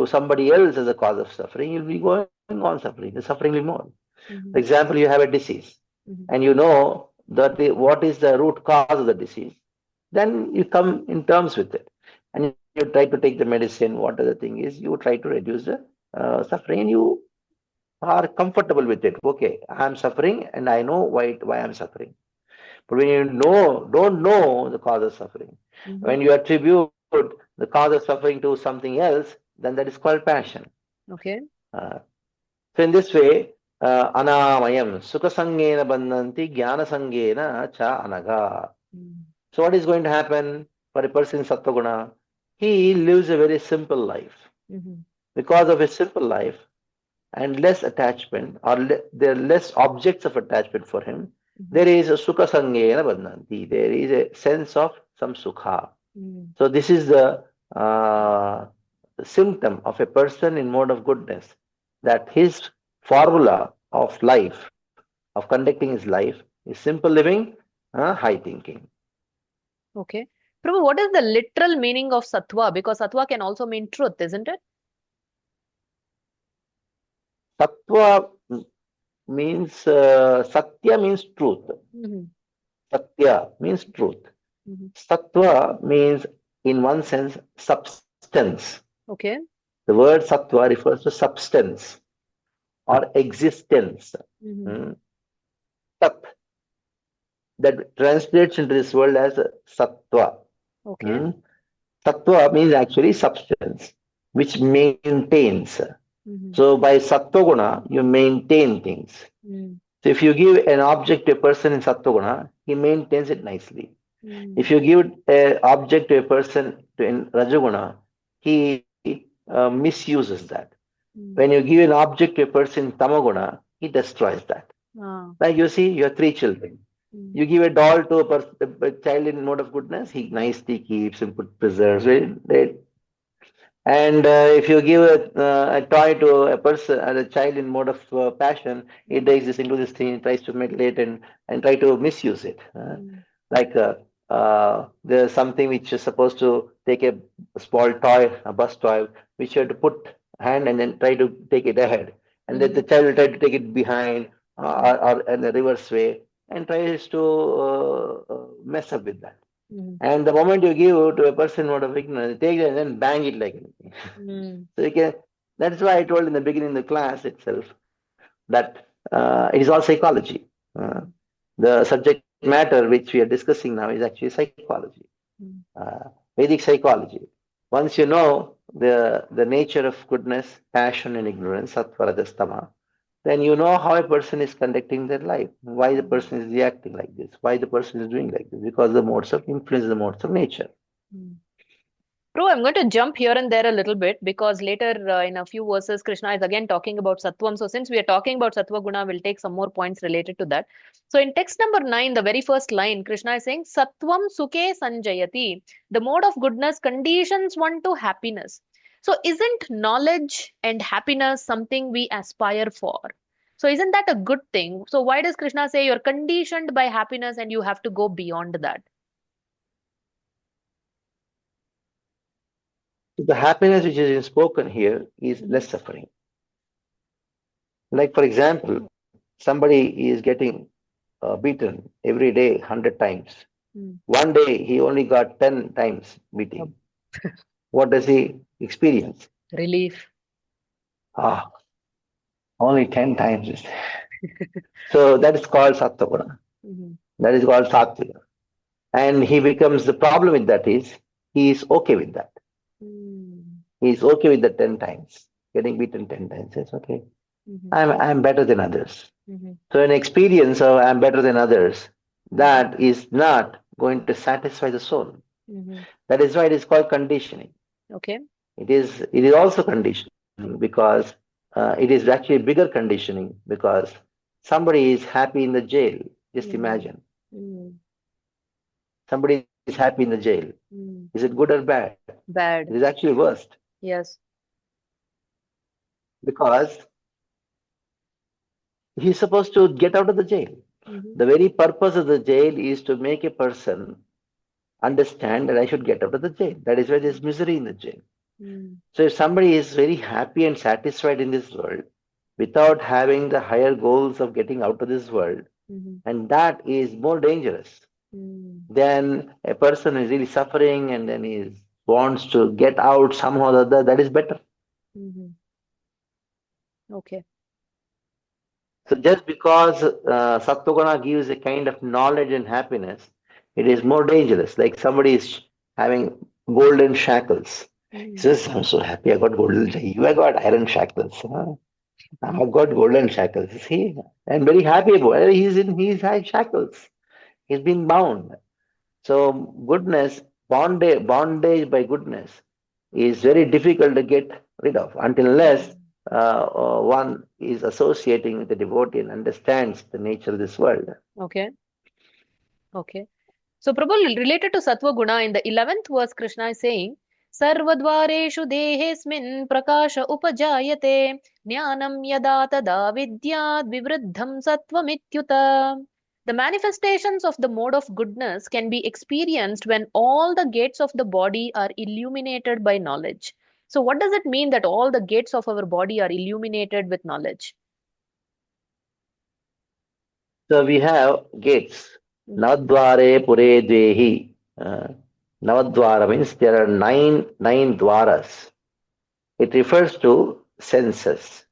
somebody else as a cause of suffering, you'll be going on suffering. The suffering will more. For Mm-hmm. example, you have a disease, Mm-hmm. and you know that what is the root cause of the disease, then you come in terms with it, and you try to take the medicine. Whatever the thing is, you try to reduce the suffering, and you are comfortable with it. Okay, I'm suffering, and I know why I'm suffering. But when you don't know the cause of suffering, Mm-hmm. when you attribute the cause of suffering to something else, then that is called passion. Okay. Uh, so in this way, anamayam, sukha sangena bandhanti, jnana sangena cha anaga. Mm-hmm. So what is going to happen for a person in Sattva Guna? He lives a very simple life. Mm-hmm. Because of his simple life and less attachment, or there are less objects of attachment for him, there is a sukha sangena bandhanti. There is a sense of some sukha. Mm-hmm. So this is uh, the symptom of a person in mode of goodness, that his formula of life, of conducting his life, is simple living, high thinking. Okay. Prabhu, what is the literal meaning of sattva? Because sattva can also mean truth, isn't it? Sattva means satya means truth. Mm-hmm. Satya means truth. Mm-hmm. Sattva means, in one sense, substance. Okay. The word sattva refers to substance or existence. Mm-hmm. Hmm. Sat, that translates into this world as sattva. Okay. Hmm. Sattva means actually substance, which maintains. Mm-hmm. So by sattva guna, you maintain things. Mm-hmm. So if you give an object to a person in sattva guna, he maintains it nicely. Mm-hmm. If you give an object to a person in rajaguna, he misuses that. When you give an object to a person in tamaguna, he destroys that. Ah. Like you see, you have three children. Mm-hmm. You give a doll to a child in mode of goodness, he nicely keeps and put preserves it. And if you give a toy to a person, a child in mode of passion, he takes this into this thing, tries to mutilate and try to misuse it. Like there's something which is supposed to take a small toy, a bus toy, which you have to put hand and then try to take it ahead. And then the child will try to take it behind, or in the reverse way, and tries to mess up with that. Mm. And the moment you give to a person out of ignorance, take it and then bang it like anything. Mm. So you can. That's why I told in the beginning of the class itself that it is all psychology. The subject matter which we are discussing now is actually psychology, Mm. Vedic psychology. Once you know the nature of goodness, passion, and ignorance, sattva, rajas, tama, then you know how a person is conducting their life, why the person is reacting like this, why the person is doing like this, because the modes of influence, the modes of nature. Mm. True, I'm going to jump here and there a little bit because later in a few verses, Krishna is again talking about Sattvam. So, since we are talking about Sattva Guna, we'll take some more points related to that. So, in text number 9, the very first line, Krishna is saying, Sattvam Sukhe Sanjayati. The mode of goodness conditions one to happiness. So, isn't knowledge and happiness something we aspire for? So, isn't that a good thing? So, why does Krishna say you're conditioned by happiness and you have to go beyond that? So the happiness which is spoken here is Mhm. less suffering. Like, for example, somebody is getting beaten every day 100 times. Mm. One day he only got 10 times Yep. beating. What does he experience? Relief. Ah, only 10 times. So that is called sattva. Mhm. That is called sattva. And he becomes, the problem with that is he is okay with that. Mm. He is okay with the 10 times, getting beaten 10 times. It's okay. Mhm. I'm better than others. Mhm. So an experience of I'm better than others, Mhm. that is not going to satisfy the soul. Mhm. That is why it is called conditioning. Okay. It is also conditioning because it is actually bigger conditioning because somebody is happy in the jail. Just Mm. imagine. Mm. Somebody is happy in the jail. Mm. Is it good or bad? It is Bad. actually worst Yes. because he's supposed to get out of the jail. Mhm. The very purpose of the jail is to make a person understand that I should get out of the jail. That is why there's misery in the jail. Mm. So if somebody is very happy and satisfied in this world without having the higher goals of getting out of this world, Mhm. and that is more dangerous Mm. than a person who is really suffering and then he wants to get out somehow or other, that is better. Mhm. Okay. So just because Sattva gives a kind of knowledge and happiness, it is more dangerous. Like somebody is having golden shackles. He Mm. says, I'm so happy I got golden shackles. You have got iron shackles. Huh? I've got golden shackles. See, I'm very happy about it. He's had shackles. He's been bound. So goodness, bondage by goodness is very difficult to get rid of unless Mm. one is associating with the devotee and understands the nature of this world. Okay. Okay. So, Prabhu, related to Sattva Guna, in the 11th verse, Krishna is saying, Sarvadvareshu dehesmin prakasha upajayate jnanam yada tada vidyad vivruddham sattvamityuta. The manifestations of the mode of goodness can be experienced when all the gates of the body are illuminated by knowledge. So, what does it mean that all the gates of our body are illuminated with knowledge? So we have gates. Mm. Navadvare pure dvehi. Navadvara means there are nine dwaras. It refers to senses.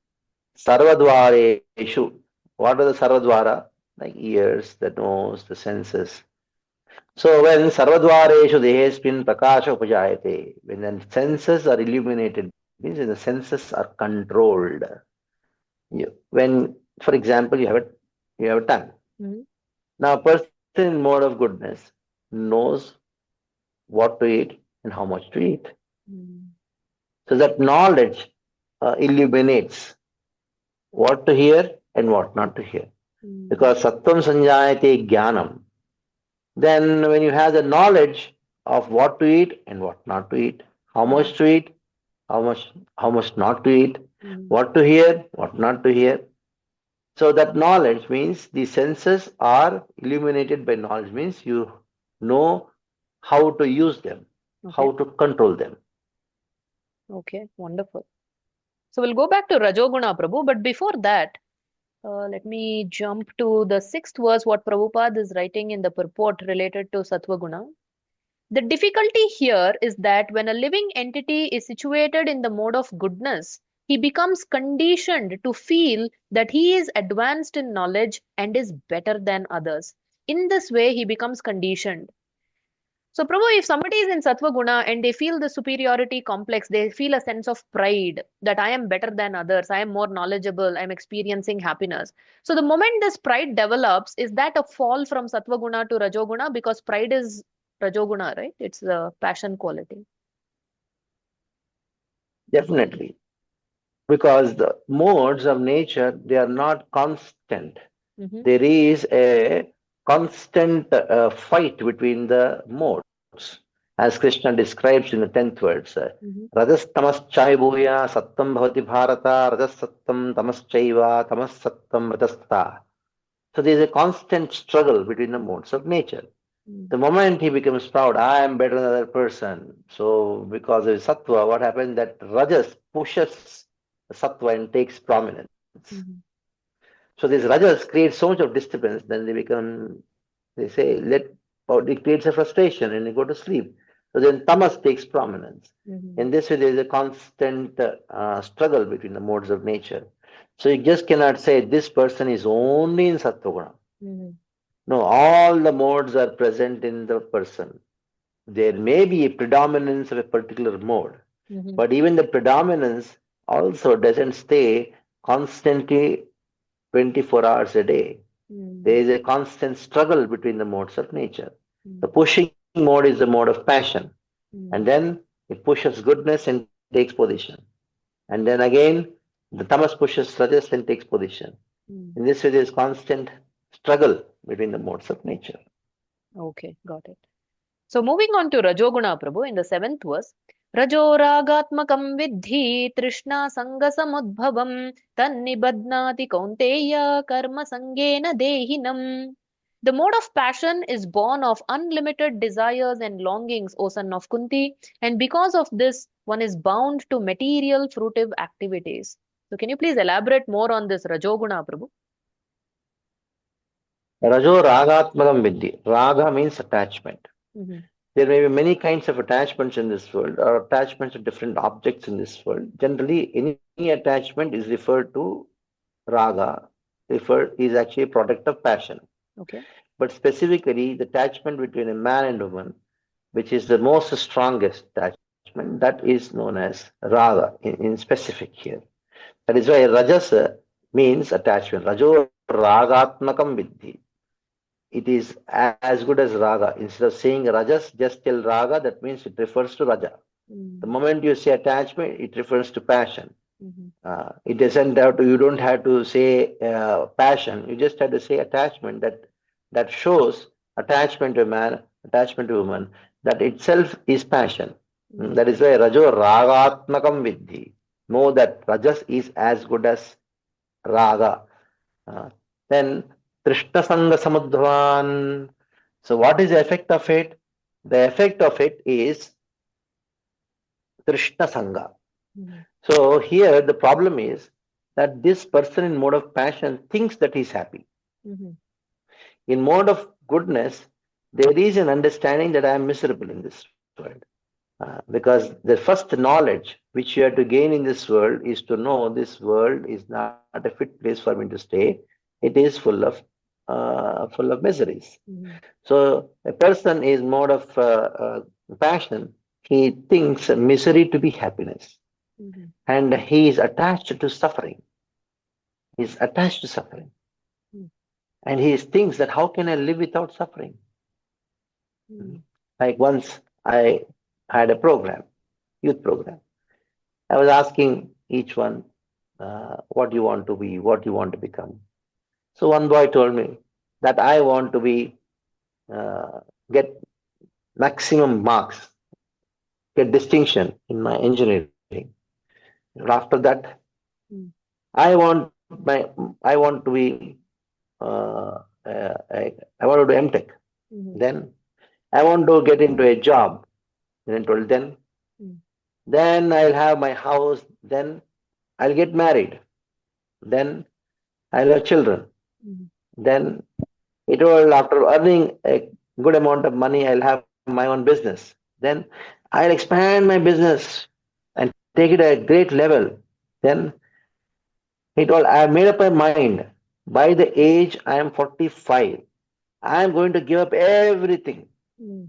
Sarvadvareshu. What are the sarvadvara? Like ears, the nose, the senses. So when sarvadvareshu dehesmin prakasha upajayate, when the senses are illuminated, means when the senses are controlled. When, for example, you have a tongue. Mm. Now, a person in mode of goodness knows what to eat and how much to eat. Mm. So that knowledge illuminates what to hear and what not to hear. Mm. Because sattvam sanjayate jnanam. Then when you have the knowledge of what to eat and what not to eat, how Mm. much to eat, how much not to eat, Mm. what to hear, what not to hear. So that knowledge means the senses are illuminated by knowledge, means you know how to use them, Okay. how to control them. Okay. Wonderful. So we'll go back to Rajoguna, Prabhu. But before that, Let me jump to the sixth verse, what Prabhupada is writing in the purport related to Sattva Guna. The difficulty here is that when a living entity is situated in the mode of goodness, he becomes conditioned to feel that he is advanced in knowledge and is better than others. In this way, he becomes conditioned. So, Prabhu, if somebody is in Sattva Guna and they feel the superiority complex, they feel a sense of pride that I am better than others, I am more knowledgeable, I am experiencing happiness. So, the moment this pride develops, is that a fall from Sattva Guna to Rajoguna? Because pride is Rajoguna, right? It's the passion quality. Definitely. Because the modes of nature, they are not constant. Mm-hmm. There is a constant fight between the modes, as Krishna describes in the 10th verse. Mm-hmm. Rajas tamas chaibuya sattam bhavati bharata rajas sattam tamas chaiva tamas sattam rajasta. So there is a constant struggle between the modes of nature. The moment he becomes proud, I am better than the other person. So because of sattva, what happens that rajas pushes the sattva and takes prominence. Mm-hmm. So this rajas creates so much of disturbance, then they say, or it creates a frustration and they go to sleep. So then tamas takes prominence. Mm-hmm. In this way, there is a constant struggle between the modes of nature. So you just cannot say this person is only in sattva. Mm-hmm. No, all the modes are present in the person. There may be a predominance of a particular mode, Mm-hmm. but even the predominance also doesn't stay constantly 24 hours a day. There is a constant struggle between the modes of nature. The pushing mode is the mode of passion, and then it pushes goodness and takes position. And then again, the tamas pushes rajas and takes position. In this way, there is constant struggle between the modes of nature. Okay, got it. So moving on to Rajoguna, Prabhu, in the seventh verse. Rajo ragatmakam vidhi trishna sanga samudbhavam tannibadnati kaunteya karma sangena dehinam. The mode of passion is born of unlimited desires and longings, O son of Kunti, and because of this, one is bound to material fruitive activities. So can you please elaborate more on this Rajoguna, Prabhu? Rajo ragatmakam vidhi. Raga means attachment. Mm-hmm. There may be many kinds of attachments in this world, or attachments to different objects in this world. Generally, any attachment is referred to raga, is actually a product of passion. Okay. But specifically, the attachment between a man and woman, which is the most strongest attachment, that is known as raga in specific here. That is why rajas means attachment. Rajo ragatmakam vidhi. It is as good as raga. Instead of saying rajas, just tell raga, that means it refers to raja. The moment you say attachment, it refers to passion. It doesn't have to, you don't have to say passion, you just have to say attachment, that shows attachment to a man, attachment to a woman, that itself is passion. That is why Rajo Ragatmakam Vidhi. Know that Rajas is as good as Raga. Then Trishna Sanga Samudhavan. So what is the effect of it? The effect of it is Trishna Sanga. So here the problem is that this person in mode of passion thinks that he's happy. In mode of goodness, there is an understanding that I am miserable in this world. Because the first knowledge which you have to gain in this world is to know this world is not a fit place for me to stay. It is full of miseries. So a person is mode of passion. He thinks misery to be happiness, and he is attached to suffering. He is attached to suffering, and he thinks that how can I live without suffering? Like once I had a program, youth program. I was asking each one, what you want to be, what you want to become. So one boy told me that I want to be get maximum marks, get distinction in my engineering. And after that, I want I want to be I want to do MTech. Then I want to get into a job. And I told then I'll have my house. Then I'll get married. Then I'll have children. Mm. Then he told after earning a good amount of money, I'll have my own business. Then I'll expand my business and take it at a great level. Then he told, I have made up my mind. By the age I am 45, I am going to give up everything. Mm.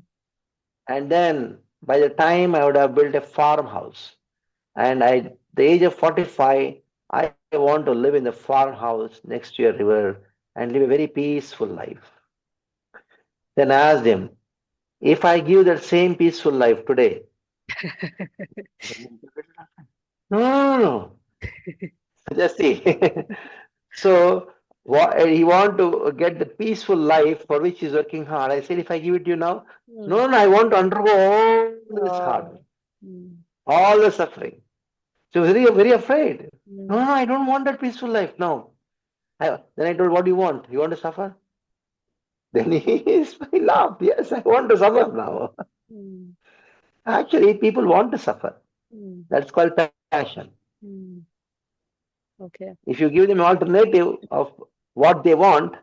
And then by the time I would have built a farmhouse, and I, the age of 45, I want to live in the farmhouse next to a river and live a very peaceful life. Then I asked him, if I give that same peaceful life today, no, no, no, no. Just see. So he want to get the peaceful life for which he's working hard. I said, if I give it to you now, Mm. no, no, I want to undergo all this hard, Oh. Mm. all the suffering. So very, very afraid. No, Mm. no, I don't want that peaceful life. No. Then I told, what do you want? You want to suffer? Then he laughed. Yes, I want to suffer now. Mm. Actually, people want to suffer. Mm. That's called passion. Mm. Okay. If you give them an alternative of what they want,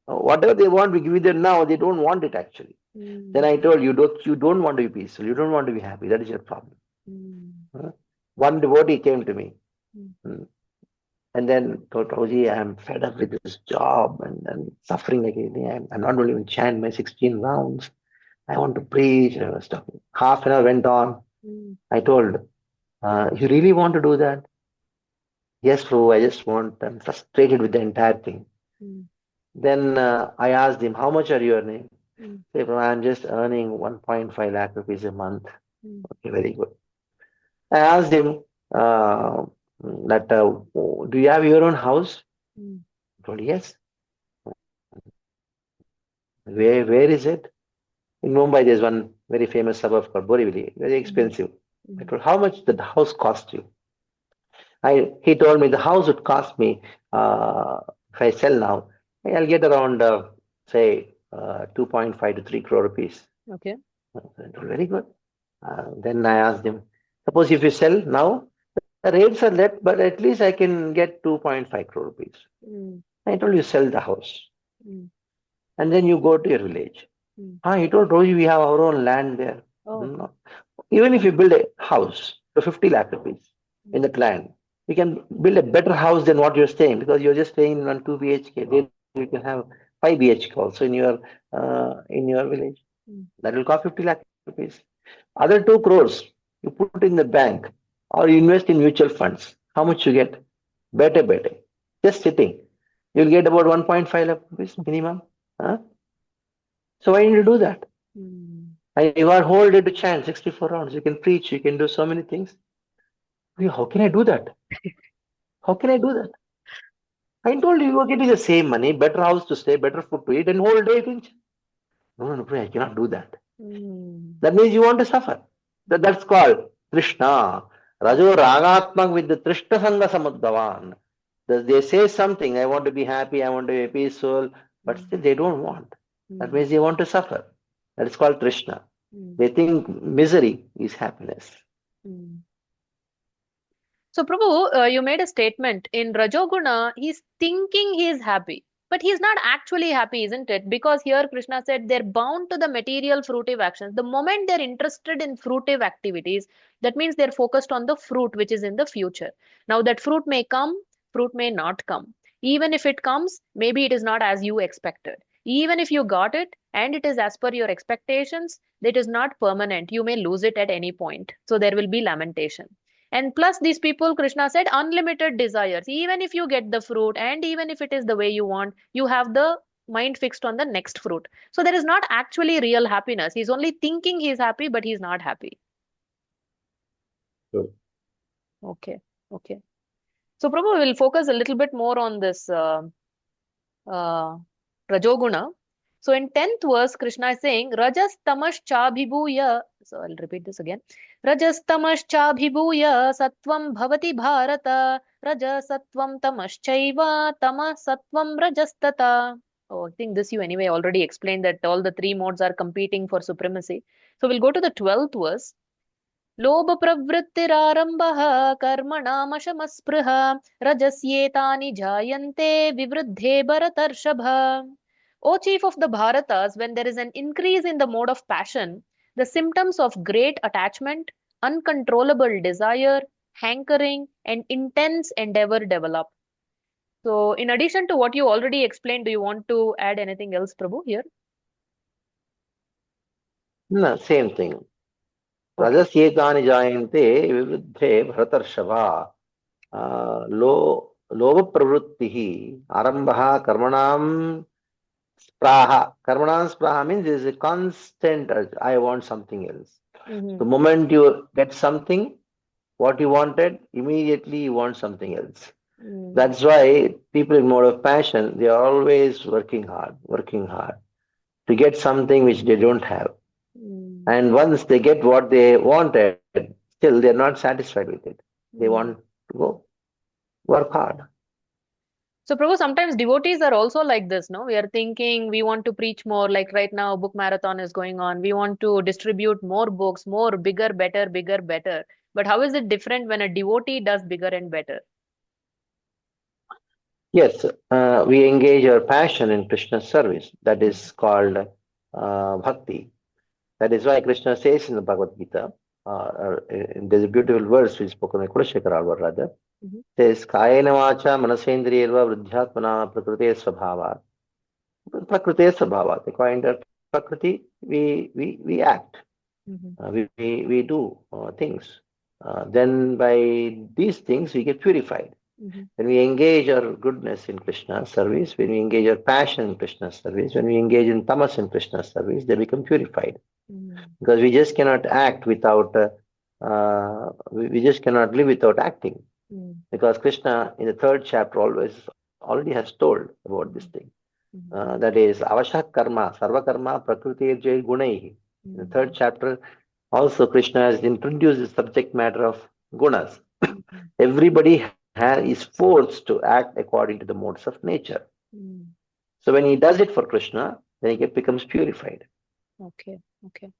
whatever they want, we give them now. They don't want it actually. Then Mm. I told you don't want to be peaceful. You don't want to be happy. That is your problem. Mm. Huh? One devotee came to me. Mm. Hmm. And then told Prabhuji, I'm fed up with this job and suffering like anything. I'm not going to even chant my 16 rounds. I want to preach. I was talking. Half an hour went on. Mm. I told, you really want to do that? Yes, Prabhu, I just want, I'm frustrated with the entire thing. Mm. Then I asked him, how much are you earning? Mm. Say, Prabhu, I'm just earning 1.5 lakh rupees a month. Mm. Okay, very good. I asked him uh, that, do you have your own house? Mm. He told, yes. Where is it? In Mumbai, there's one very famous suburb called Borivali, very Mm. expensive. I Mm. told, how much did the house cost you? He told me the house would cost me, if I sell now, I'll get around, say, 2.5 to 3 crore rupees. Okay. I told, very good. Then I asked him, suppose if you sell now, the rates are less, but at least I can get 2.5 crore rupees. Mm. I told you sell the house Mm. and then you go to your village. Mm. He told Roji, we have our own land there. Oh. No. Even if you build a house for 50 lakh rupees in Mm. that land, you can build a better house than what you're staying because you're just staying in one 2 BHK. There you can have 5 BHK also in your village. Mm. That will cost 50 lakh rupees. Other 2 crores you put in the bank or you invest in mutual funds. How much you get? Better. Just sitting. You'll get about 1.5 lakh rupees minimum. Huh? So why didn't you do that? Mm. And you are whole day to chant 64 rounds. You can preach, you can do so many things. How can I do that? How can I do that? I told you are getting the same money, better house to stay, better food to eat, and whole day you can chant. No, I cannot do that. Mm. That means you want to suffer. That's called Krishna. Rajo Ragatmak with the Trishna Sangha Samudhavan. They say something, I want to be happy, I want to be peaceful, but Mm. still they don't want. That Mm. means they want to suffer. That is called Krishna. Mm. They think misery is happiness. Mm. So, Prabhu, you made a statement in Rajoguna, he's thinking he is happy, but he's not actually happy, isn't it? Because here Krishna said they're bound to the material fruitive actions. The moment they're interested in fruitive activities, that means they're focused on the fruit which is in the future. Now, that fruit may come, fruit may not come. Even if it comes, maybe it is not as you expected. Even if you got it and it is as per your expectations, it is not permanent. You may lose it at any point. So, there will be lamentation. And plus, these people, Krishna said, unlimited desires. Even if you get the fruit and even if it is the way you want, you have the mind fixed on the next fruit. So there is not actually real happiness. He's only thinking he's happy, but he's not happy. Good. Okay. Okay. So, Prabhu, we'll focus a little bit more on this uh, Rajoguna. So in 10th verse, Krishna is saying, Rajas tamas chabhibhuya. So I'll repeat this again. Rajas tamas chabhibhuya sattvam bhavati bharata. Rajas sattvam tamaschaiva tama sattvam rajastata. Oh, I think this you anyway already explained that all the three modes are competing for supremacy. So we'll go to the 12th verse. Lobha pravrittirarambah karmanamashamaspruha rajasyetani jayante vivruddhe bharatarshabha. O chief of the Bharatas, when there is an increase in the mode of passion, the symptoms of great attachment, uncontrollable desire, hankering, and intense endeavor develop. So, in addition to what you already explained, do you want to add anything else, Prabhu, here? No, same thing. Okay. Rajasyetani jayante vivruddhe bharatarshava. Lobha pravrittihi arambaha karmanam spraha. Karmanam spraha means there is a constant urge. I want something else. The Mm-hmm. moment you get something, what you wanted, immediately you want something else. Mm. That's why people in mode of passion, they are always working hard to get something which they don't have. Mm. And once they get what they wanted, still they're not satisfied with it. They want Mm. to go work hard. So, Prabhu, sometimes devotees are also like this, no? We are thinking we want to preach more, like right now, book marathon is going on. We want to distribute more books, more, bigger, better, bigger, better. But how is it different when a devotee does bigger and better? Yes, we engage our passion in Krishna's service. That is called bhakti. That is why Krishna says in the Bhagavad Gita, there's a beautiful verse which is spoken by Kulashekara Alvar rather, Mhm. says, Kayena vacha manasendriyerva vruddhyatmana prakrite svabhava. Prakrite svabhava. According to Prakriti, we act, Mhm. we do things. Then by these things we get purified. Mhm. When we engage our goodness in Krishna's service, when we engage our passion in Krishna's service, when we engage in tamas in Krishna's service, they become purified. Mhm. Because we just cannot act without, we just cannot live without acting. Mhm. Because Krishna in the third chapter already has told about this Mhm. thing. Mhm. That is avashak karma, sarva karma, prakriti jai gunaihi. In the third Mhm. chapter, also Krishna has introduced the subject matter of gunas. Mhm. Everybody is forced to act according to the modes of nature. Mhm. So when he does it for Krishna, then he becomes purified. Okay. Okay.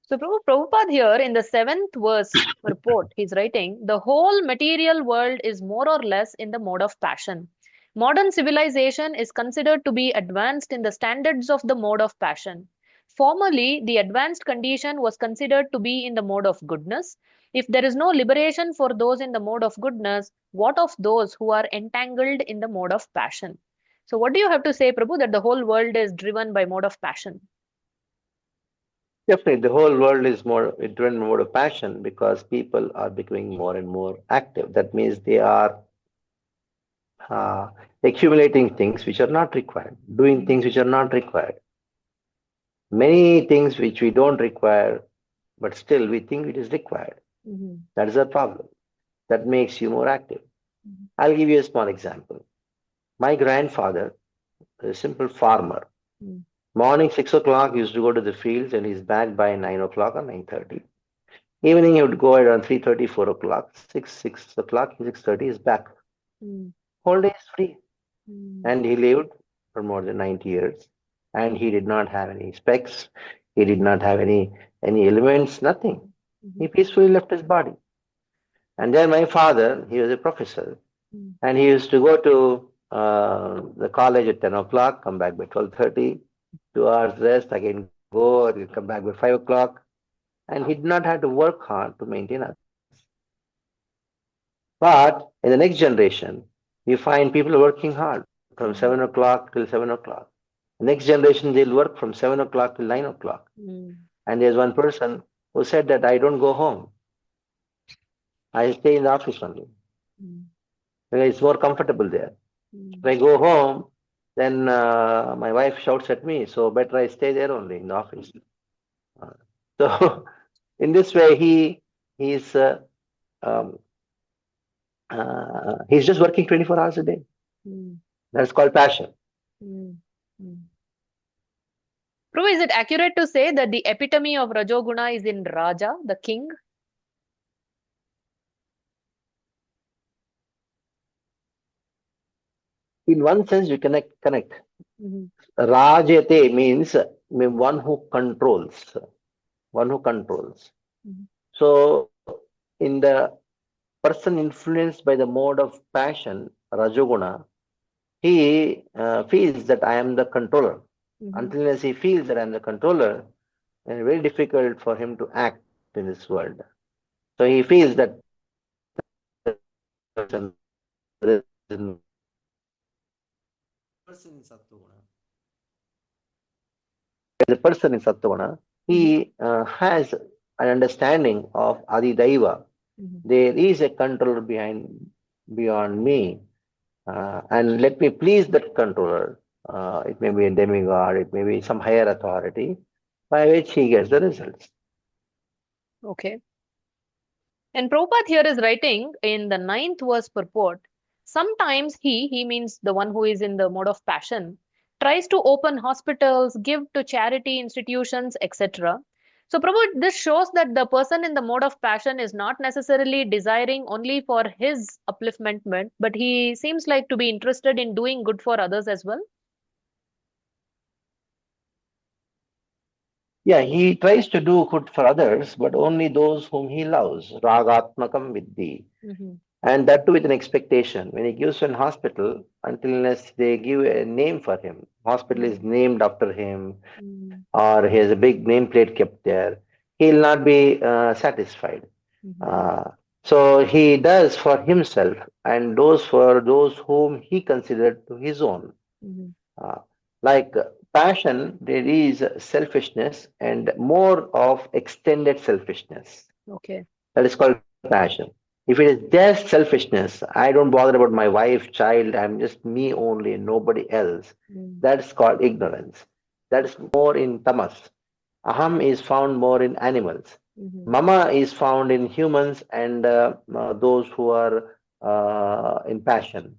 So, Prabhupada here in the seventh verse report, he's writing, the whole material world is more or less in the mode of passion. Modern civilization is considered to be advanced in the standards of the mode of passion. Formerly, the advanced condition was considered to be in the mode of goodness. If there is no liberation for those in the mode of goodness, what of those who are entangled in the mode of passion? So, what do you have to say, Prabhu, that the whole world is driven by mode of passion? Definitely, the whole world is more driven mode of passion because people are becoming more and more active. That means they are uh, accumulating things which are not required, doing things which are not required. Many things which we don't require, but still we think it is required. Mhm. That is a problem. That makes you more active. Mhm. I'll give you a small example. My grandfather, a simple farmer, Mhm. morning 6 o'clock used to go to the fields and he's back by 9 o'clock or 9:30. Evening he would go around 3:30, 4 o'clock, 6 o'clock, 6:30 is back. Mhm. Whole day is free. Mm, And he lived for more than 90 years. And he did not have any specs, he did not have any elements, nothing. He mhm, peacefully left his body. And then my father, he was a professor, mm, and he used to go to the college at 10 o'clock, come back by 12:30, 2 hours rest, again go, or he'll come back by 5 o'clock. And he did not have to work hard to maintain us. But in the next generation, you find people working hard from 7 mm, o'clock till 7 o'clock. The next generation, they'll work from 7 o'clock till 9 o'clock. mm, And there's one person who said that I don't go home. I stay in the office only. mm, Because it's more comfortable there. If I mm, go home, then my wife shouts at me, so better I stay there only in the office. Uh, so in this way, he's um, he's just working 24 hours a day. mm, That's called passion. mm, mm. Prabhu, is it accurate to say that the epitome of Rajoguna is in Raja, the king? In one sense, we connect. Mhm, Rajate means one who controls, one who controls. mhm, So, in the person influenced by the mode of passion, Rajoguna, he feels that I am the controller. Until as he feels that I am the controller, it's very difficult for him to act in this world. So he feels that the person in Sattva, he has an understanding of Adi Daiva. There is a controller beyond me, and let me please that controller. It may be a demigod, it may be some higher authority, by which he gets the results. Okay. And Prabhupada here is writing in the ninth verse purport, sometimes he means the one who is in the mode of passion, tries to open hospitals, give to charity institutions, etc. So, Prabhupada, this shows that the person in the mode of passion is not necessarily desiring only for his upliftment, but he seems like to be interested in doing good for others as well. Yeah, he tries to do good for others, but only those whom he loves. Ragatmakam Viddhi. And that too with an expectation. When he gives to an hospital, until unless they give a name for him, hospital is named after him, or he has a big nameplate kept there, he'll not be satisfied. So he does for himself and those for those whom he considered to his own. Uh, like passion, there is selfishness and more of extended selfishness. Okay. That is called passion. If it is just selfishness, I don't bother about my wife, child, I'm just me only and nobody else. That's called ignorance. That is more in tamas. Aham is found more in animals. Mama is found in humans and those who are in passion.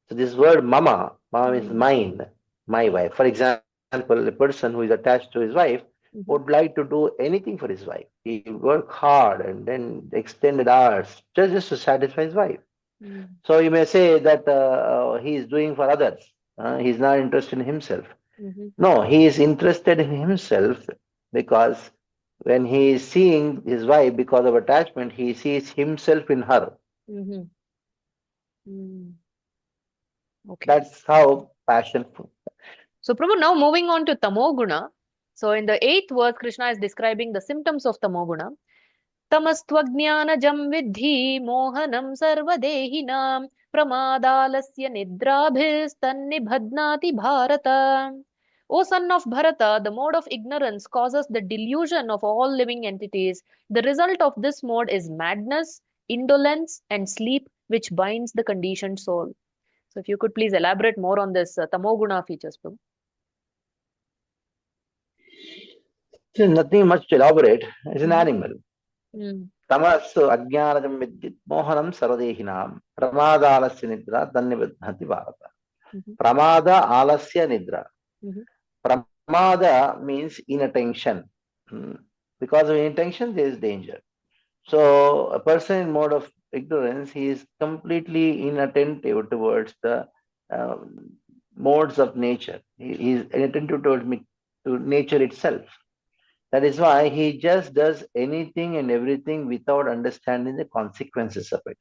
So this word mama is mine, my wife. For example, a person who is attached to his wife would like to do anything for his wife. He would work hard and then extended hours just to satisfy his wife. So you may say that he is doing for others. He's not interested in himself. No, he is interested in himself because when he is seeing his wife because of attachment, he sees himself in her. Okay. That's how passion. So, Prabhu, now moving on to Tamoguna. So, in the eighth verse, Krishna is describing the symptoms of Tamoguna. Tamastvajnanajam vidhi mohanam sarvadehinam pramadalasya nidrabhistannibhadnati bharata. O son of Bharata, the mode of ignorance causes the delusion of all living entities. The result of this mode is madness, indolence, and sleep, which binds the conditioned soul. So, if you could please elaborate more on this Tamoguna features, Prabhu. There's nothing much to elaborate. It's an animal. Tamas ajnanajam vidyit mohanam sarvadehinam pramada alasya nidra tannibadhati bharata. Pramada alasya nidra. Pramada means inattention. Because of inattention, there is danger. So a person in mode of ignorance, he is completely inattentive towards the modes of nature. He is inattentive towards to nature itself. That is why he just does anything and everything without understanding the consequences of it.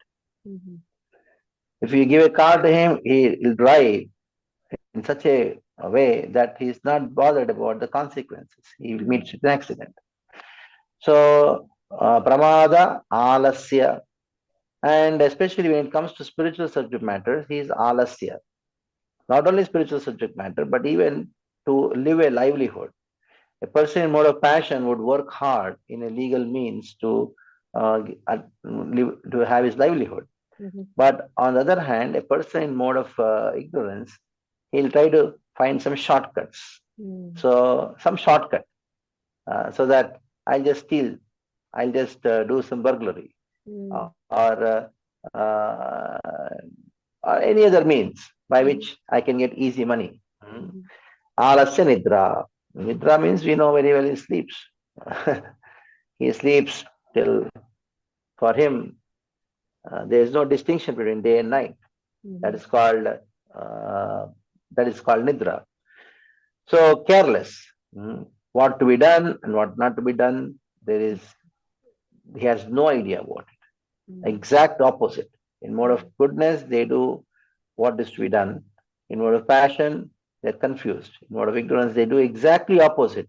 If you give a car to him, he will drive in such a way that he is not bothered about the consequences. He will meet with an accident. So, pramada, alasya, and especially when it comes to spiritual subject matters, he is alasya. Not only spiritual subject matter, but even to live a livelihood. A person in mode of passion would work hard in a legal means to to have his livelihood. But on the other hand, a person in mode of ignorance, he'll try to find some shortcuts. So some shortcut, so that I'll just steal, I'll just do some burglary, or any other means by which I can get easy money. Alasya nidra. Nidra means we know very well he sleeps. He sleeps till, for him, there is no distinction between day and night. That is called nidra. So careless. What to be done and what not to be done. There is he has no idea about it. Mm. Exact opposite. In mode of goodness, they do what is to be done. In mode of passion, they're confused. In mode of ignorance, they do exactly opposite.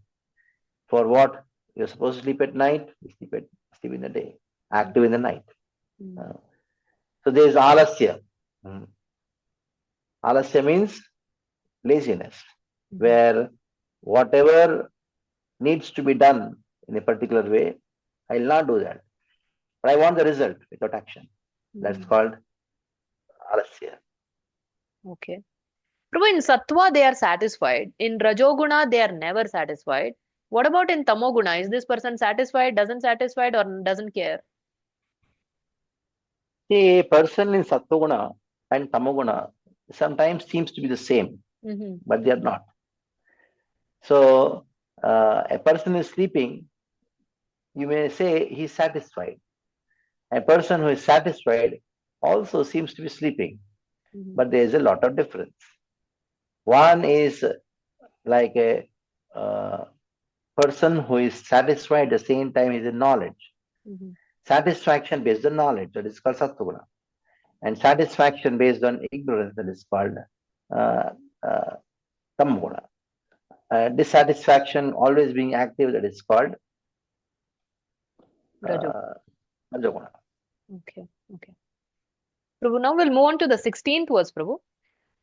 For what you're supposed to sleep at night, you sleep in the day, active in the night. So there is alasya. Alasya means laziness, where whatever needs to be done in a particular way, I will not do that. But I want the result without action. That's called alasya. Okay. Prabhu, in Sattva, they are satisfied. In Rajoguna, they are never satisfied. What about in Tamoguna? Is this person satisfied, doesn't satisfied, or doesn't care? See, a person in Sattva and Tamoguna sometimes seems to be the same, but they are not. So, a person is sleeping, you may say he's satisfied. A person who is satisfied also seems to be sleeping, but there is a lot of difference. One is like a person who is satisfied at the same time is in knowledge. Satisfaction based on knowledge, that is called Sattva. And satisfaction based on ignorance, that is called uh, uh, Tamoguna. Dissatisfaction always being active, that is called Rajoguna. Okay, okay. Prabhu, now we'll move on to the 16th verse, Prabhu.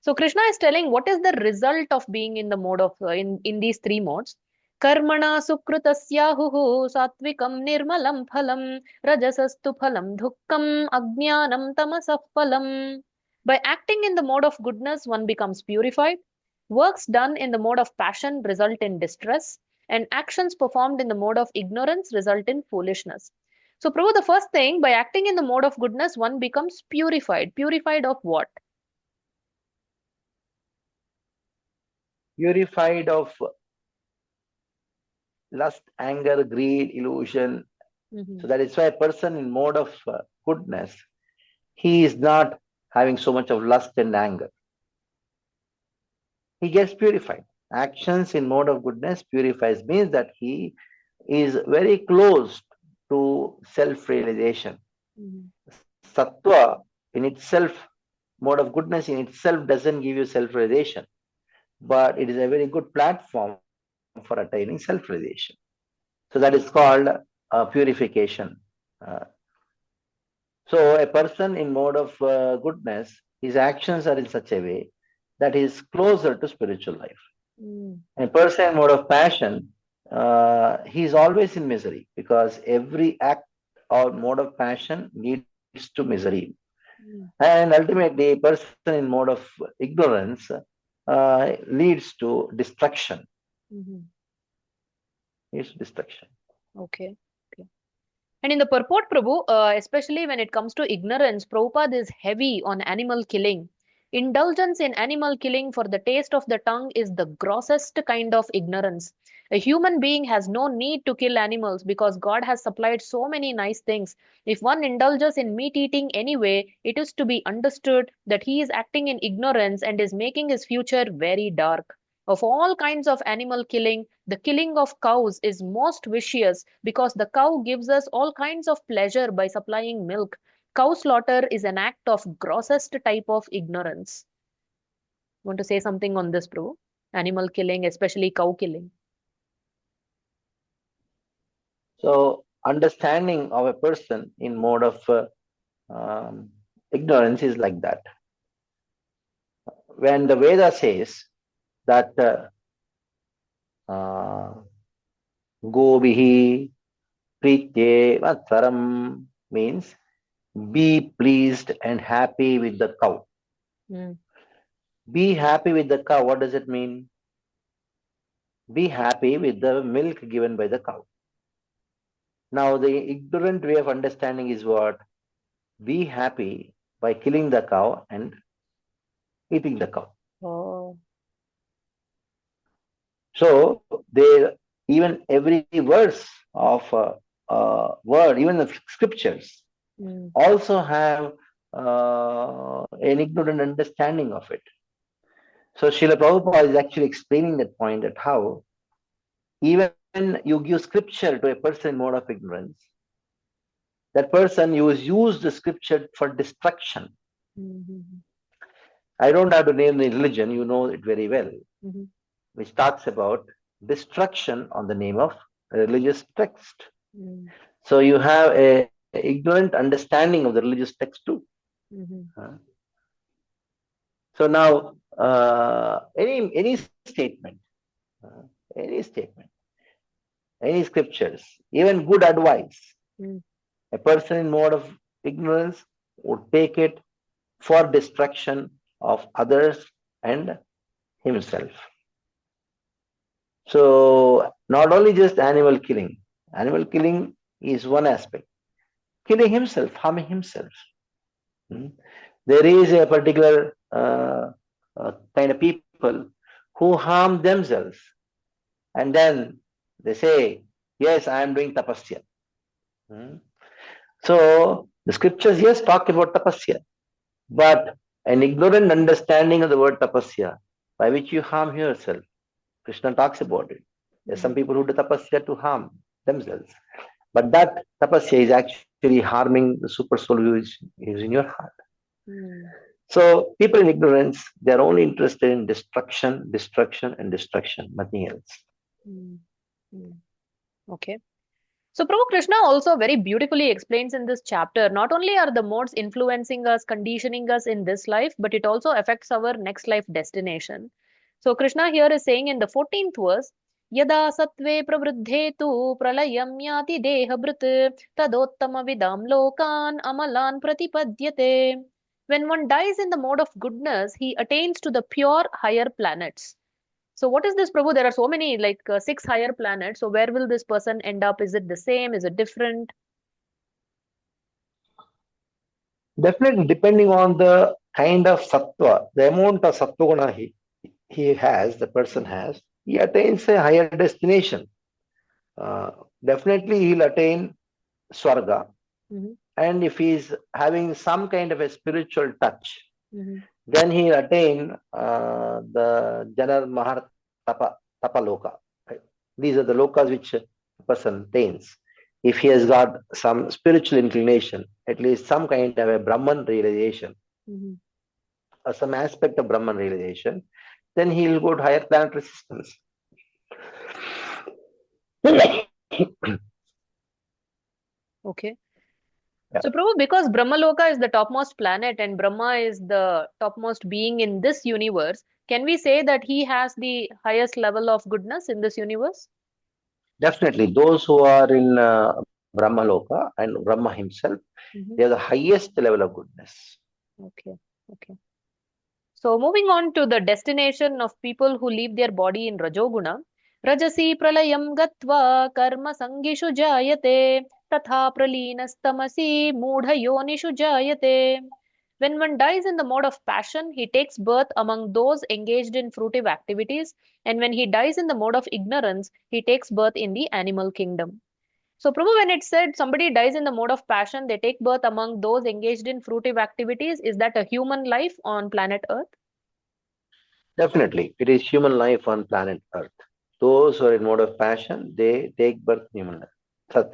So Krishna is telling what is the result of being in the mode of in these three modes. Karmana sukrutasyahuhu satvikam nirmalam phalam rajasastu phalam dukkam ajnanam tamasah phalam. By acting in the mode of goodness, one becomes purified. Works done in the mode of passion result in distress, and actions performed in the mode of ignorance result in foolishness. So, Prabhu, the first thing, by acting in the mode of goodness, one becomes purified. Purified of what? Purified of lust, anger, greed, illusion. So that is why a person in mode of goodness, he is not having so much of lust and anger. He gets purified. Actions in mode of goodness purifies means that he is very close to self-realization. Sattva in itself, mode of goodness in itself doesn't give you self-realization, but it is a very good platform for attaining self-realization. So that is called purification. So a person in mode of goodness, his actions are in such a way that he is closer to spiritual life. A person in mode of passion, he is always in misery because every act or mode of passion leads to misery. And ultimately, a person in mode of ignorance leads to destruction. It's destruction. Okay. Okay. And in the purport, Prabhu, especially when it comes to ignorance, Prabhupada is heavy on animal killing. Indulgence in animal killing for the taste of the tongue is the grossest kind of ignorance. A human being has no need to kill animals because God has supplied so many nice things. If one indulges in meat eating anyway, it is to be understood that he is acting in ignorance and is making his future very dark. Of all kinds of animal killing, the killing of cows is most vicious because the cow gives us all kinds of pleasure by supplying milk. Cow slaughter is an act of grossest type of ignorance. Want to say something on this, Prabhu? Animal killing, especially cow killing. So, understanding of a person in mode of ignorance is like that. When the Veda says that Gobihi Pritye Vatsaram means be pleased and happy with the cow. Be happy with the cow. What does it mean? Be happy with the milk given by the cow. Now, the ignorant way of understanding is what? Be happy by killing the cow and eating the cow. Oh. So, even every verse of word, even the scriptures, also have an ignorant understanding of it. So Srila Prabhupada is actually explaining that point, that how even you give scripture to a person in mode of ignorance, that person used the scripture for destruction. Mm-hmm. I don't have to name the religion, you know it very well, Mm-hmm. which talks about destruction on the name of a religious text. Mm-hmm. So you have a ignorant understanding of the religious text too. Mm-hmm. So now, any statement, uh, any statement, any scriptures, even good advice, Mm-hmm. a person in mode of ignorance would take it for destruction of others and himself. So not only just animal killing is one aspect. Killing himself, harming himself. Hmm. There is a particular kind of people who harm themselves, and then they say, yes, I am doing tapasya. Hmm. So the scriptures, yes, talk about tapasya, but an ignorant understanding of the word tapasya, by which you harm yourself. Krishna talks about it. There are some people who do tapasya to harm themselves, but that tapasya is actually harming the super soul who is in your heart. Mm-hmm. So people in ignorance, they are only interested in destruction, destruction, and destruction, nothing else. Mm-hmm. Okay. So Prabhu Krishna also very beautifully explains in this chapter, not only are the modes influencing us, conditioning us in this life, but it also affects our next life destination. So Krishna here is saying in the 14th verse, Yada sattve pravruddhe tu pralayam yati dehabrit tadottama vidam lokan amalan pratipadyate. When one dies in the mode of goodness, he attains to the pure higher planets. So what is this, Prabhu? There are so many, like six higher planets. So where will this person end up? Is it the same? Is it different? Definitely, depending on the kind of sattva, the amount of sattva guna he has, the person has, he attains a higher destination. Uh, Definitely, he'll attain Swarga. Mm-hmm. And if he's having some kind of a spiritual touch, Mm-hmm. then he'll attain the Janar Mahar Tapa Loka. Right? These are the lokas which a person attains. If he has got some spiritual inclination, at least some kind of a Brahman realization, Mm-hmm. or some aspect of Brahman realization, then he will go to higher planetary systems. Okay. Yeah, So Prabhu, because Brahmaloka is the topmost planet and Brahma is the topmost being in this universe, can we say that he has the highest level of goodness in this universe? definitely. Those who are in Brahma Loka and Brahma himself, Mm-hmm. they have the highest level of goodness. Okay. Okay. So moving on to the destination of people who leave their body in Rajoguna. Rajasi pralayam gatva karma sangishu jayate tatha praleenastamasi mudha yonishu jayate. When one dies in the mode of passion, he takes birth among those engaged in fruitive activities, and when he dies in the mode of ignorance, he takes birth in the animal kingdom. So, Prabhu, when it said somebody dies in the mode of passion, they take birth among those engaged in fruitive activities, is that a human life on planet Earth? Definitely, it is human life on planet Earth. Those who are in mode of passion, they take birth in human life.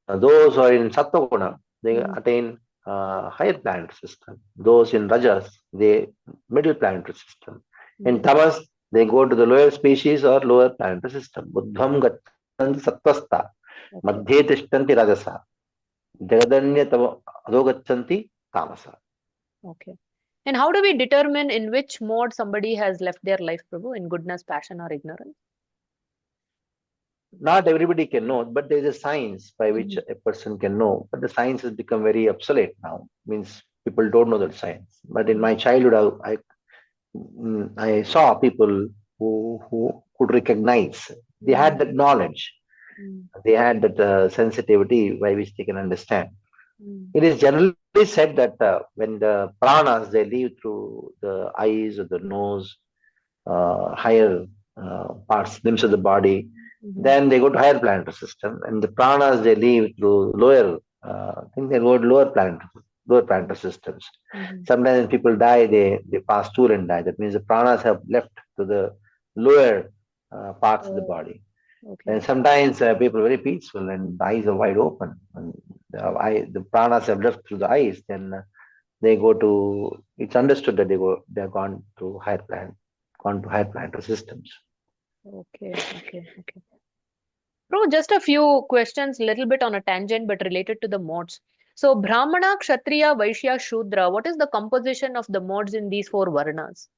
Those who are in Sattva they Mm-hmm. attain higher planetary system. Those in Rajas, they middle planetary system. In Mm-hmm. Tamas, they go to the lower species or lower planetary system. Buddham gachanti sattvasta, Okay. madhye tishtanti rajasa, jagadanya adogachanti tamasa. Okay. And how do we determine in which mode somebody has left their life, Prabhu, in goodness, passion, or ignorance? Not everybody can know, but there is a science by which Mm-hmm. a person can know. But the science has become very obsolete now. Means people don't know that science. But in my childhood, I saw people who could recognize. They Mm-hmm. had that knowledge. They had that sensitivity by which they can understand. Mm-hmm. It is generally said that when the pranas they leave through the eyes or the nose, higher parts, limbs of the body, Mm-hmm. then they go to higher planetary system, and the pranas they leave through lower. I think they go to lower planetary systems. Mm-hmm. Sometimes when people die, they pass through and die. That means the pranas have left to the lower parts of the Oh, body. okay. And sometimes people are very peaceful and the eyes are wide open. And the pranas have left through the eyes, then they go to, it's understood that they have gone to higher planetary systems. Okay, okay, okay. Bro, just a few questions, little bit on a tangent, but related to the modes. So, Brahmana, Kshatriya, Vaishya, Shudra, what is the composition of the modes in these four varnas?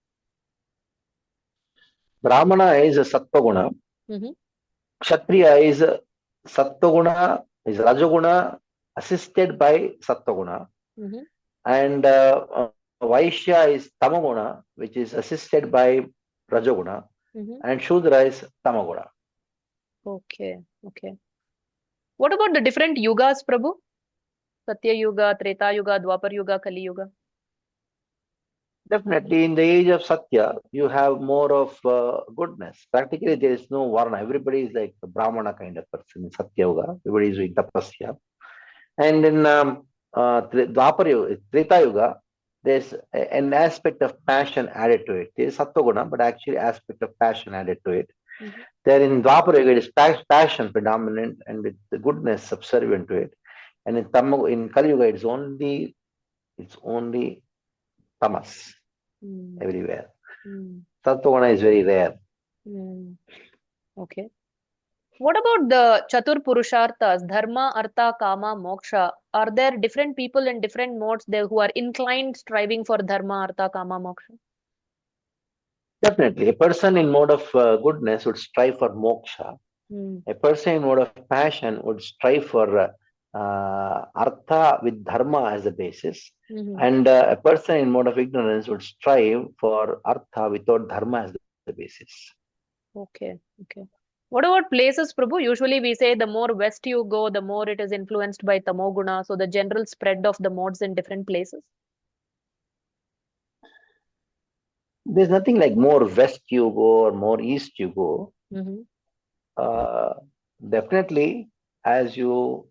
Brahmana is a Sattva guna. Mm-hmm. Kshatriya is Sattva is Rajaguna assisted by Sattva guna, Mm-hmm. and Vaishya is Tamaguna, which is assisted by Rajaguna, Mm-hmm. and Shudra is Tamaguna. Okay, okay. What about the different yugas, Prabhu? Satya Yuga, Treta Yuga, Dwapar Yuga, Kali Yuga. Definitely, in the age of Satya, you have more of goodness. Practically, there is no Varna. Everybody is like a Brahmana kind of person in Satya Yuga. Everybody is doing tapasya. And in Dwapar Yuga, Treta Yuga, there's an aspect of passion added to it. There is Sattva Guna, but actually aspect of passion added to it. Mm-hmm. There in Dwapar Yuga, it is passion predominant and with the goodness subservient to it. And in Kali Yuga, it's only Tamas Mm. everywhere. Mm. Sattva is very rare. Mm. Okay. What about the Chatur Purusharthas, Dharma, Artha, Kama, Moksha? Are there different people in different modes there who are inclined striving for Dharma, Artha, Kama, Moksha? Definitely, a person in mode of goodness would strive for moksha. Mm. A person in mode of passion would strive for artha with dharma as the basis. Mm-hmm. And a person in mode of ignorance would strive for artha without dharma as the basis. Okay, okay. What about places, Prabhu? Usually we say the more west you go, the more it is influenced by Tamoguna. So the general spread of the modes in different places. There's nothing like more west you go or more east you go. Mm-hmm. Uh, Definitely, when you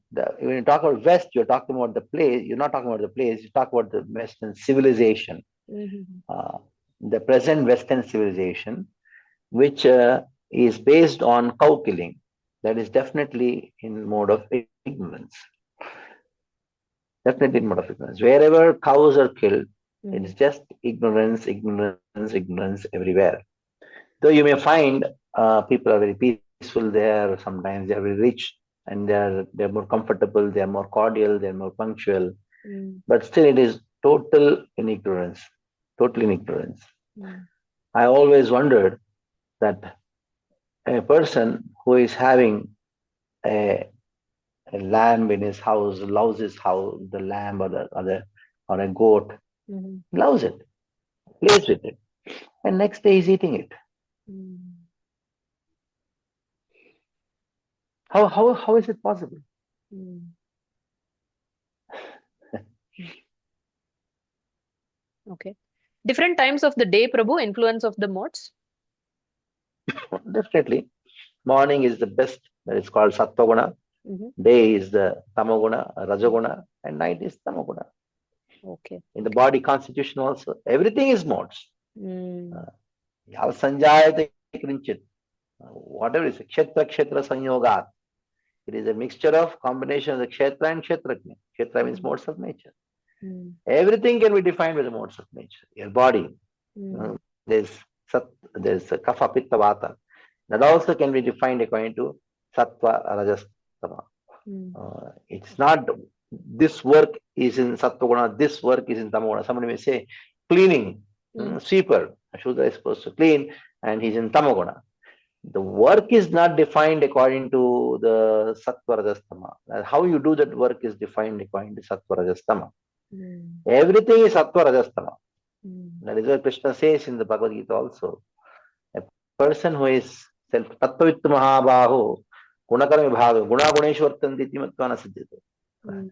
talk about West, you're talking about the place. You're not talking about the place. You talk about the Western civilization, Mm-hmm. uh, the present Western civilization, which is based on cow killing. That is definitely in mode of ignorance. Definitely in mode of ignorance. Wherever cows are killed, it Mm-hmm. is just ignorance, ignorance, ignorance everywhere. Though you may find people are very peaceful there, sometimes they are very rich and they're more comfortable, they are more cordial, they're more punctual, Mm. but still it is total in ignorance, totally in ignorance. Mm. I always wondered that a person who is having a, a lamb in his house, loves his house, the lamb or the other, or a goat, Mm-hmm. loves it, plays with it, and next day he's eating it. Mm. How is it possible? Mm. Okay. Different times of the day, Prabhu, influence of the modes. Definitely. Morning is the best, that is called Sattva. Mm-hmm. Day is the Tamaguna, Rajaguna, and night is Tamaguna. Okay. In the Okay. body constitution also, everything is modes. Mm. Yav Sanjayate Krinchit. Whatever is Kshetra Kshetra Sanyogat. It is a mixture of combination of the Kshetra and Kshetrajna. Kshetra means Mm. modes of nature. Mm. Everything can be defined with the modes of nature. Your body, Mm. there's there's Kapha Pitta Vata. That also can be defined according to Sattva Rajas Tama. Mm. It's not this work is in Sattva, this work is in Tamaguna. Somebody may say cleaning, Mm. sweeper, Shudra is supposed to clean, and he's in Tamaguna. The work is not defined according to the Sattva Rajastama. How you do that work is defined according to Sattva Rajastama. Mm. Everything is Sattva Rajastama. Mm. That is what Krishna says in the Bhagavad Gita also. A person who is self Tattvavitta Mahabaho, Gunakara Vibhaga, Guna Guneshwartanti Mattvana Siddhite. Mm.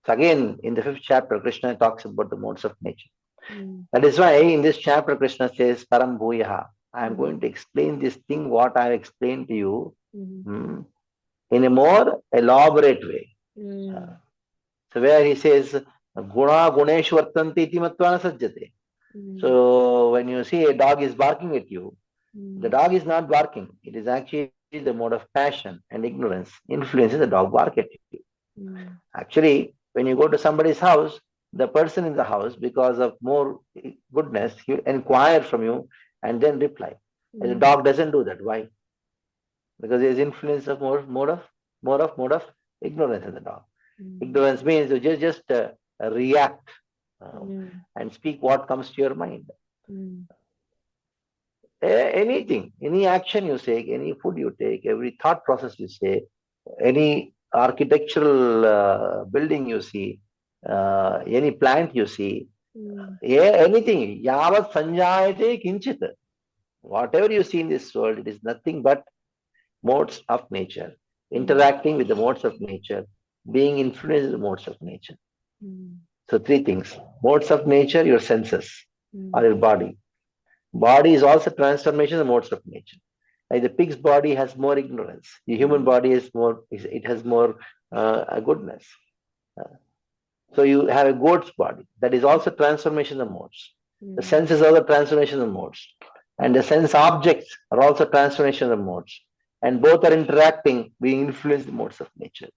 So again, in the fifth chapter, Krishna talks about the modes of nature. Mm. That is why in this chapter, Krishna says, Param Bhuyaha. I am Mm. going to explain this thing, what I have explained to you, Mm. in a more elaborate way. Mm. So where he says, Guna Guneshwartanti iti Mattvana Sajjate. Mm. So when you see a dog is barking at you, the Mm. dog is not barking. It is actually the mode of passion and ignorance influences the dog bark at you. Mm. Actually, when you go to somebody's house, the person in the house, because of more goodness, he'll inquire from you and then reply. And the dog doesn't do that. Why? Because there is influence of mode of ignorance in the dog. Ignorance means you just react and speak what comes to your mind. Anything, any action you take, any food you take, every thought process you say, any architectural building you see, any plant you see, anything, yavat sanjayate kinchit. Whatever you see in this world, it is nothing but modes of nature, interacting with the modes of nature, being influenced with the modes of nature. So three things: modes of nature, your senses or your body. Body is also transformation of modes of nature. Like the pig's body has more ignorance. The human body is more, it has more goodness. So you have a goat's body. That is also transformation of modes. The senses are the transformation of modes. And the sense objects are also transformation of modes. And both are interacting, being influenced the modes of nature.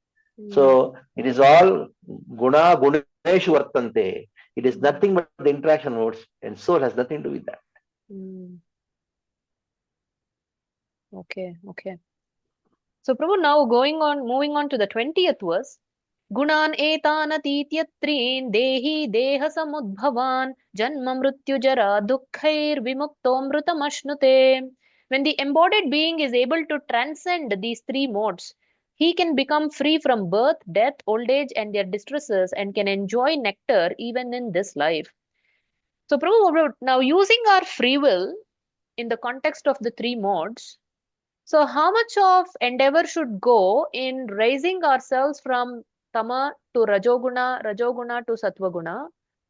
So it is all guna guneshu vartante. It is nothing but the interaction modes, and soul has nothing to do with that. Okay. So Prabhu, now moving on to the 20th verse. Gunan etan atityatrin dehi deha samudbhavan janma mrityu jara dukkhair vimuktomrutam ashnute. When the embodied being is able to transcend these three modes, he can become free from birth, death, old age, and their distresses, and can enjoy nectar even in this life. So, Prabhu, now using our free will in the context of the three modes, so how much of endeavor should go in raising ourselves from Tama to Rajoguna to Sattvaguna,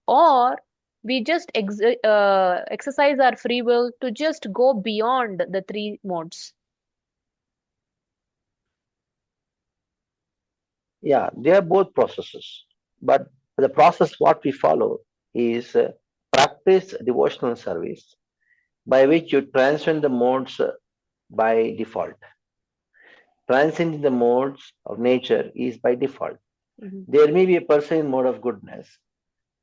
or we just exercise our free will to just go beyond the three modes? Yeah, they are both processes. But the process what we follow is practice devotional service by which you transcend the modes by default. Transcending the modes of nature is by default. There may be a person in mode of goodness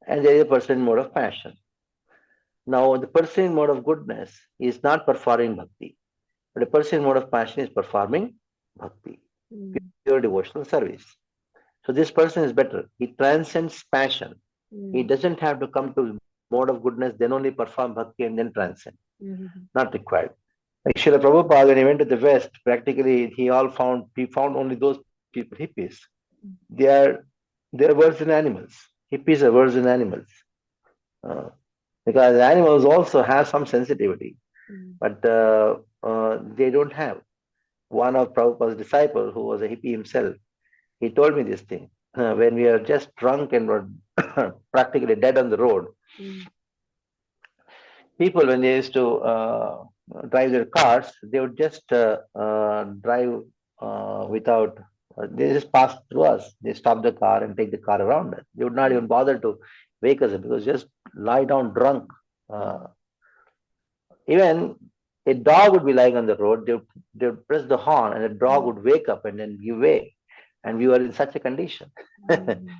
and there is a person in mode of passion. Now, the person in mode of goodness is not performing bhakti, but a person in mode of passion is performing bhakti, pure devotional service. So this person is better. He transcends passion. He doesn't have to come to mode of goodness, then only perform bhakti and then transcend. Not required. Like Srila Prabhupada, when he went to the West, practically he found only those people, hippies. They are worse than animals. Hippies are worse than animals. Because animals also have some sensitivity, but they don't have. One of Prabhupada's disciples, who was a hippie himself, he told me this thing. When we are just drunk and were practically dead on the road, people, when they used to drive their cars, they would just drive without, they just pass through us. They stop the car and take the car around us. They would not even bother to wake us up because just lie down drunk. Even a dog would be lying on the road, they would press the horn and the dog would wake up and then give way. And we were in such a condition. And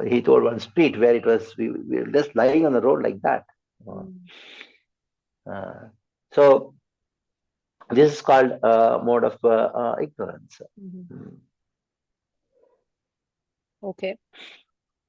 he told one street where it was, we were just lying on the road like that. So this is called mode of ignorance. Okay.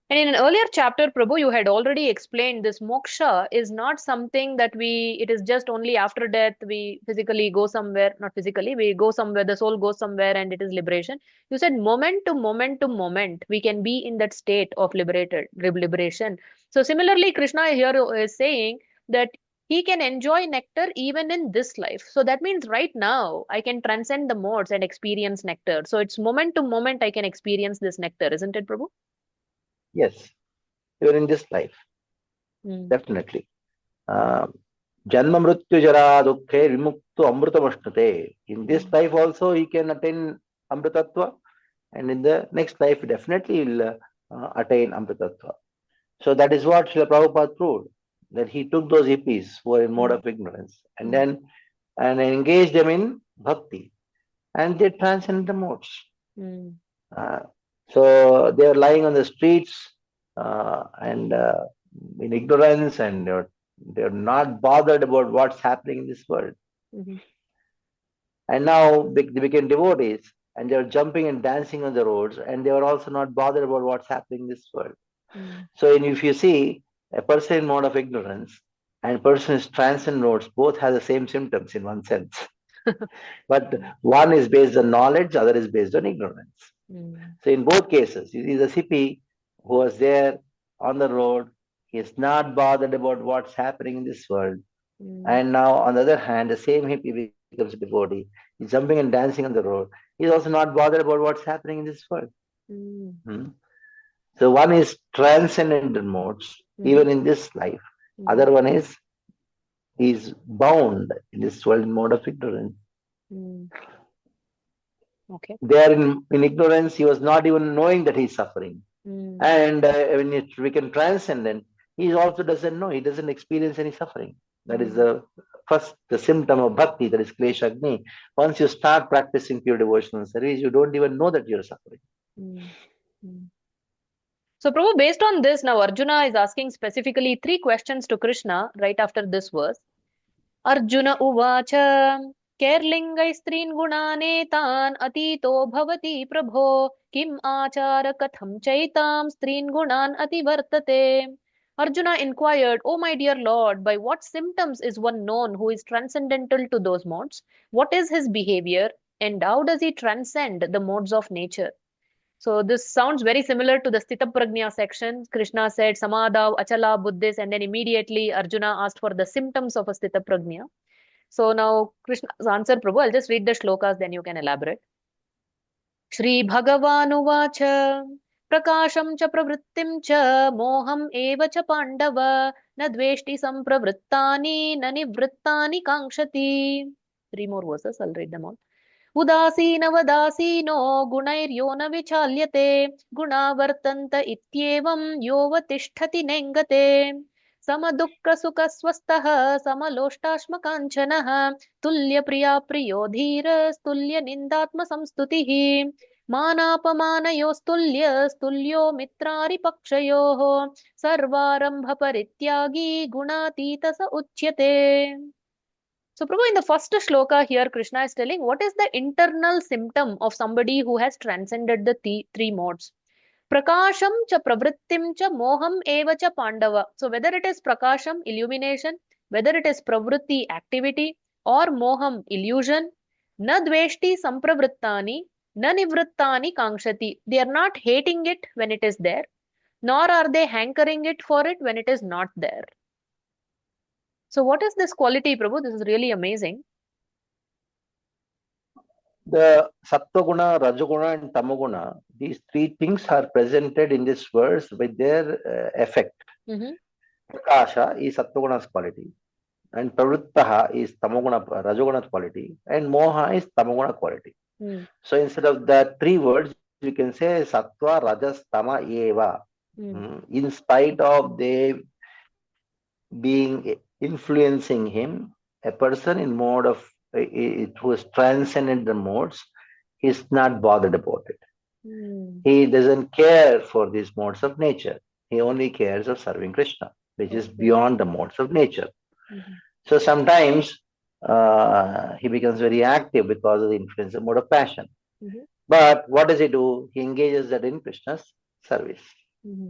And in an earlier chapter, Prabhu, you had already explained this moksha is not something that it is just only after death we physically go somewhere, not physically, we go somewhere, the soul goes somewhere and it is liberation. You said moment to moment to moment, we can be in that state of liberation. So similarly, Krishna here is saying that he can enjoy nectar even in this life. So that means right now I can transcend the modes and experience nectar. So it's moment to moment I can experience this nectar, isn't it, Prabhu? Yes, even in this life, definitely. Janma mrityu jara dukkhe vimuktu amrutamashnute. In this life also he can attain amritatva, and in the next life definitely he will attain amritatva. So that is what Srila Prabhupada proved, that he took those hippies who were in mode of ignorance and then engaged them in bhakti, and they transcend the modes. So they are lying on the streets and in ignorance, and they're not bothered about what's happening in this world. Mhm. And now they became devotees, and they're jumping and dancing on the roads, and they are also not bothered about what's happening in this world. Mm. So if you see a person in mode of ignorance and person is transcend modes, both have the same symptoms in one sense. But one is based on knowledge, other is based on ignorance. Mm. So in both cases, you see the hippie who was there on the road, he is not bothered about what's happening in this world. Mm. And now, on the other hand, the same hippie becomes a devotee. He's jumping and dancing on the road. He's also not bothered about what's happening in this world. Mm. Hmm? So one is transcendent modes, Mhm. even in this life. Mhm. Other one is he's bound in this world in mode of ignorance. Mm. Okay. There in ignorance, he was not even knowing that he's suffering. Mm. And when it become transcendent, he also doesn't know. He doesn't experience any suffering. That is Mm. the symptom of bhakti, that is klesha agni. Once you start practicing pure devotional service, you don't even know that you're suffering. Mm. Mm. So, Prabhu, based on this, now Arjuna is asking specifically three questions to Krishna right after this verse. Arjuna uvacha Kerlingai strin gunanetan atito bhavati prabho kim achara katham chaitam strin gunan ativartate. Arjuna inquired, O my dear Lord, by what symptoms is one known who is transcendental to those modes? What is his behavior? And how does he transcend the modes of nature? So this sounds very similar to the Sthita Prajna section. Krishna said Samadav, Achala, Buddhis, and then immediately Arjuna asked for the symptoms of a Sthita Prajna. So now Krishna's answer, Prabhu, I'll just read the shlokas, then you can elaborate. Shri Bhagavanuvacha Prakasham cha pravrittim cha moham eva cha pandava na dveshti sampravrittani na nivrittani kankshati. Three more verses, I'll read them all. उदासीनवदासीनो गुणैर्यो न विचाल्यते गुणा वर्तन्त इत्येवं योऽवतिष्ठति नेङ्गते समदुःखसुखस्वस्थः समलोष्टाश्मकाञ्चनः तुल्यप्रिया प्रियो धीरस्तुल्यनिन्दात्मसंस्तुतिः मानापमानयोस्तुल्यस्तुल्यो मित्रारिपक्षयोः सर्वारम्भपरित्यागी गुणातीत स उच्यते. So, Prabhu, in the first shloka here, Krishna is telling what is the internal symptom of somebody who has transcended the three modes. Prakasham cha pravrittim cha moham eva cha pandava. So, whether it is prakasham, illumination, whether it is pravritti, activity, or moham, illusion, na dveshti sampravrittani, na nivrittani kankshati. They are not hating it when it is there, nor are they hankering it for it when it is not there. So, what is this quality, Prabhu? This is really amazing. The Sattva guna, Rajoguna, and Tamoguna, these three things are presented in this verse with their effect. Mm-hmm. Prakasha is Sattvaguna's quality, and Pravrittaha is Tamoguna, Rajoguna's quality, and Moha is Tamoguna quality. Mm. So instead of the three words, you can say Sattva, Rajas, Tama, Eva. Mm. In spite of they being influencing him, a person in mode of who has transcended the modes, he's not bothered about it. Mm. He doesn't care for these modes of nature. He only cares of serving Krishna, which is Okay. beyond the modes of nature. Mm-hmm. So sometimes he becomes very active because of the influence of mode of passion. Mm-hmm. But what does he do? He engages that in Krishna's service. Mm-hmm.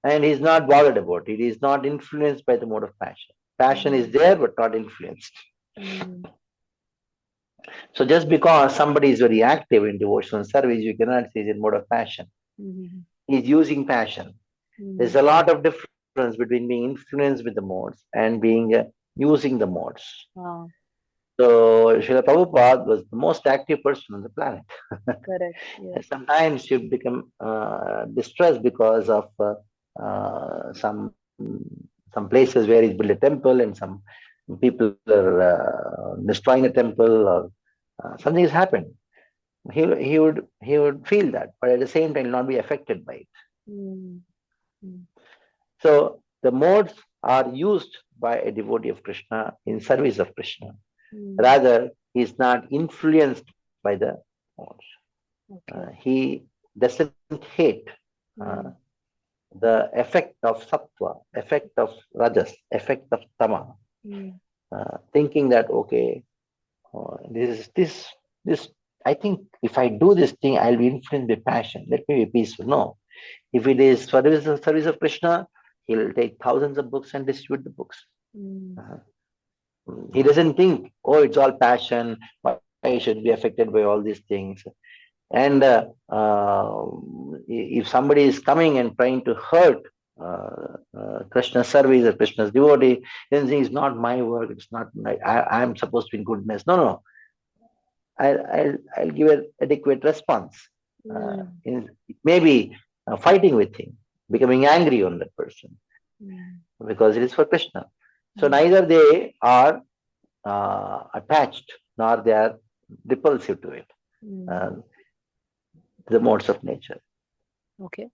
And he's not bothered about it. He's not influenced by the mode of passion. Passion is there, but not influenced. Mm-hmm. So just because somebody is very active in devotional service, you cannot say he's in mode of passion. Mm-hmm. He's using passion. There's a lot of difference between being influenced with the modes and being using the modes. Wow. So Srila Prabhupada was the most active person on the planet. Correct. Yes. Sometimes you become distressed because of some places where he's built a temple and some people are destroying the temple or something has happened. He would feel that, but at the same time not be affected by it. Mm-hmm. So the modes are used by a devotee of Krishna in service of Krishna. Rather, he is not influenced by the modes. Okay. He doesn't hate the effect of Sattva, effect of Rajas, effect of Tama, thinking that, okay, this, I think if I do this thing, I'll be influenced by passion. Let me be peaceful. No. If it is service of Krishna, he'll take thousands of books and distribute the books. He doesn't think, oh, it's all passion, I should be affected by all these things. And if somebody is coming and trying to hurt Krishna's service or Krishna's devotee, then it's not my work, it's not my, I'm supposed to be in goodness. No. I'll give an adequate response. Maybe fighting with him, becoming angry on that person, because it is for Krishna. So neither they are attached nor they are repulsive to it. The modes of nature. Okay.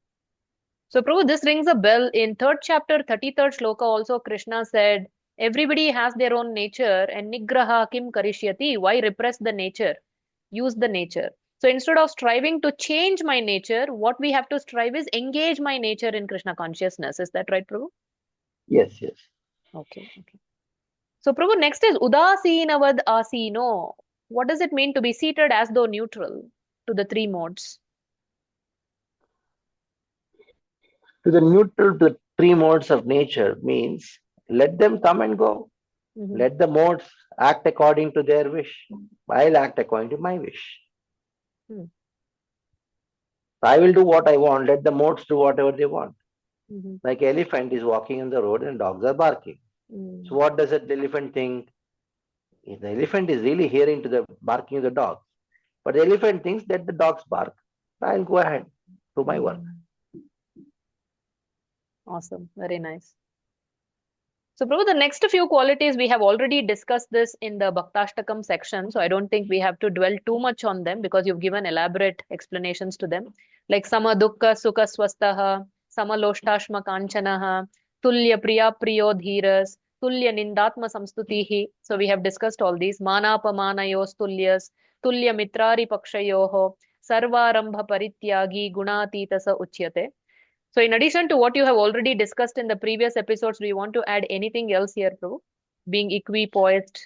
So Prabhu, this rings a bell. In 3rd chapter, 33rd shloka also Krishna said, everybody has their own nature and nigraha kim karishyati. Why repress the nature? Use the nature. So instead of striving to change my nature, what we have to strive is engage my nature in Krishna consciousness. Is that right, Prabhu? Yes. Okay. So Prabhu, next is udasinavad asino. What does it mean to be seated as though neutral to the 3 modes? To the neutral, to the 3 modes of nature means let them come and go. Let the modes act according to their wish. I'll act according to my wish. I will do what I want. Let the modes do whatever they want. Like elephant is walking on the road and dogs are barking. So what does the elephant think? The elephant is really hearing to the barking of the dogs. But the elephant thinks that the dogs bark. I'll go ahead, do my work. Awesome. Very nice. So Prabhu, the next few qualities, we have already discussed this in the Bhaktashtakam section. So I don't think we have to dwell too much on them because you've given elaborate explanations to them. Like sama dukkha sukha swastaha, sama loshtashma kanchanaha, tulya priya priyo dhiras, tulya nindatma samstutihi. So we have discussed all these. Manapamanayos tulyas, tulya mitrari pakshayoho, sarvarambha parityagi gunatita sa uchyate. So in addition to what you have already discussed in the previous episodes, do you want to add anything else here, Prabhu? Being equipoised.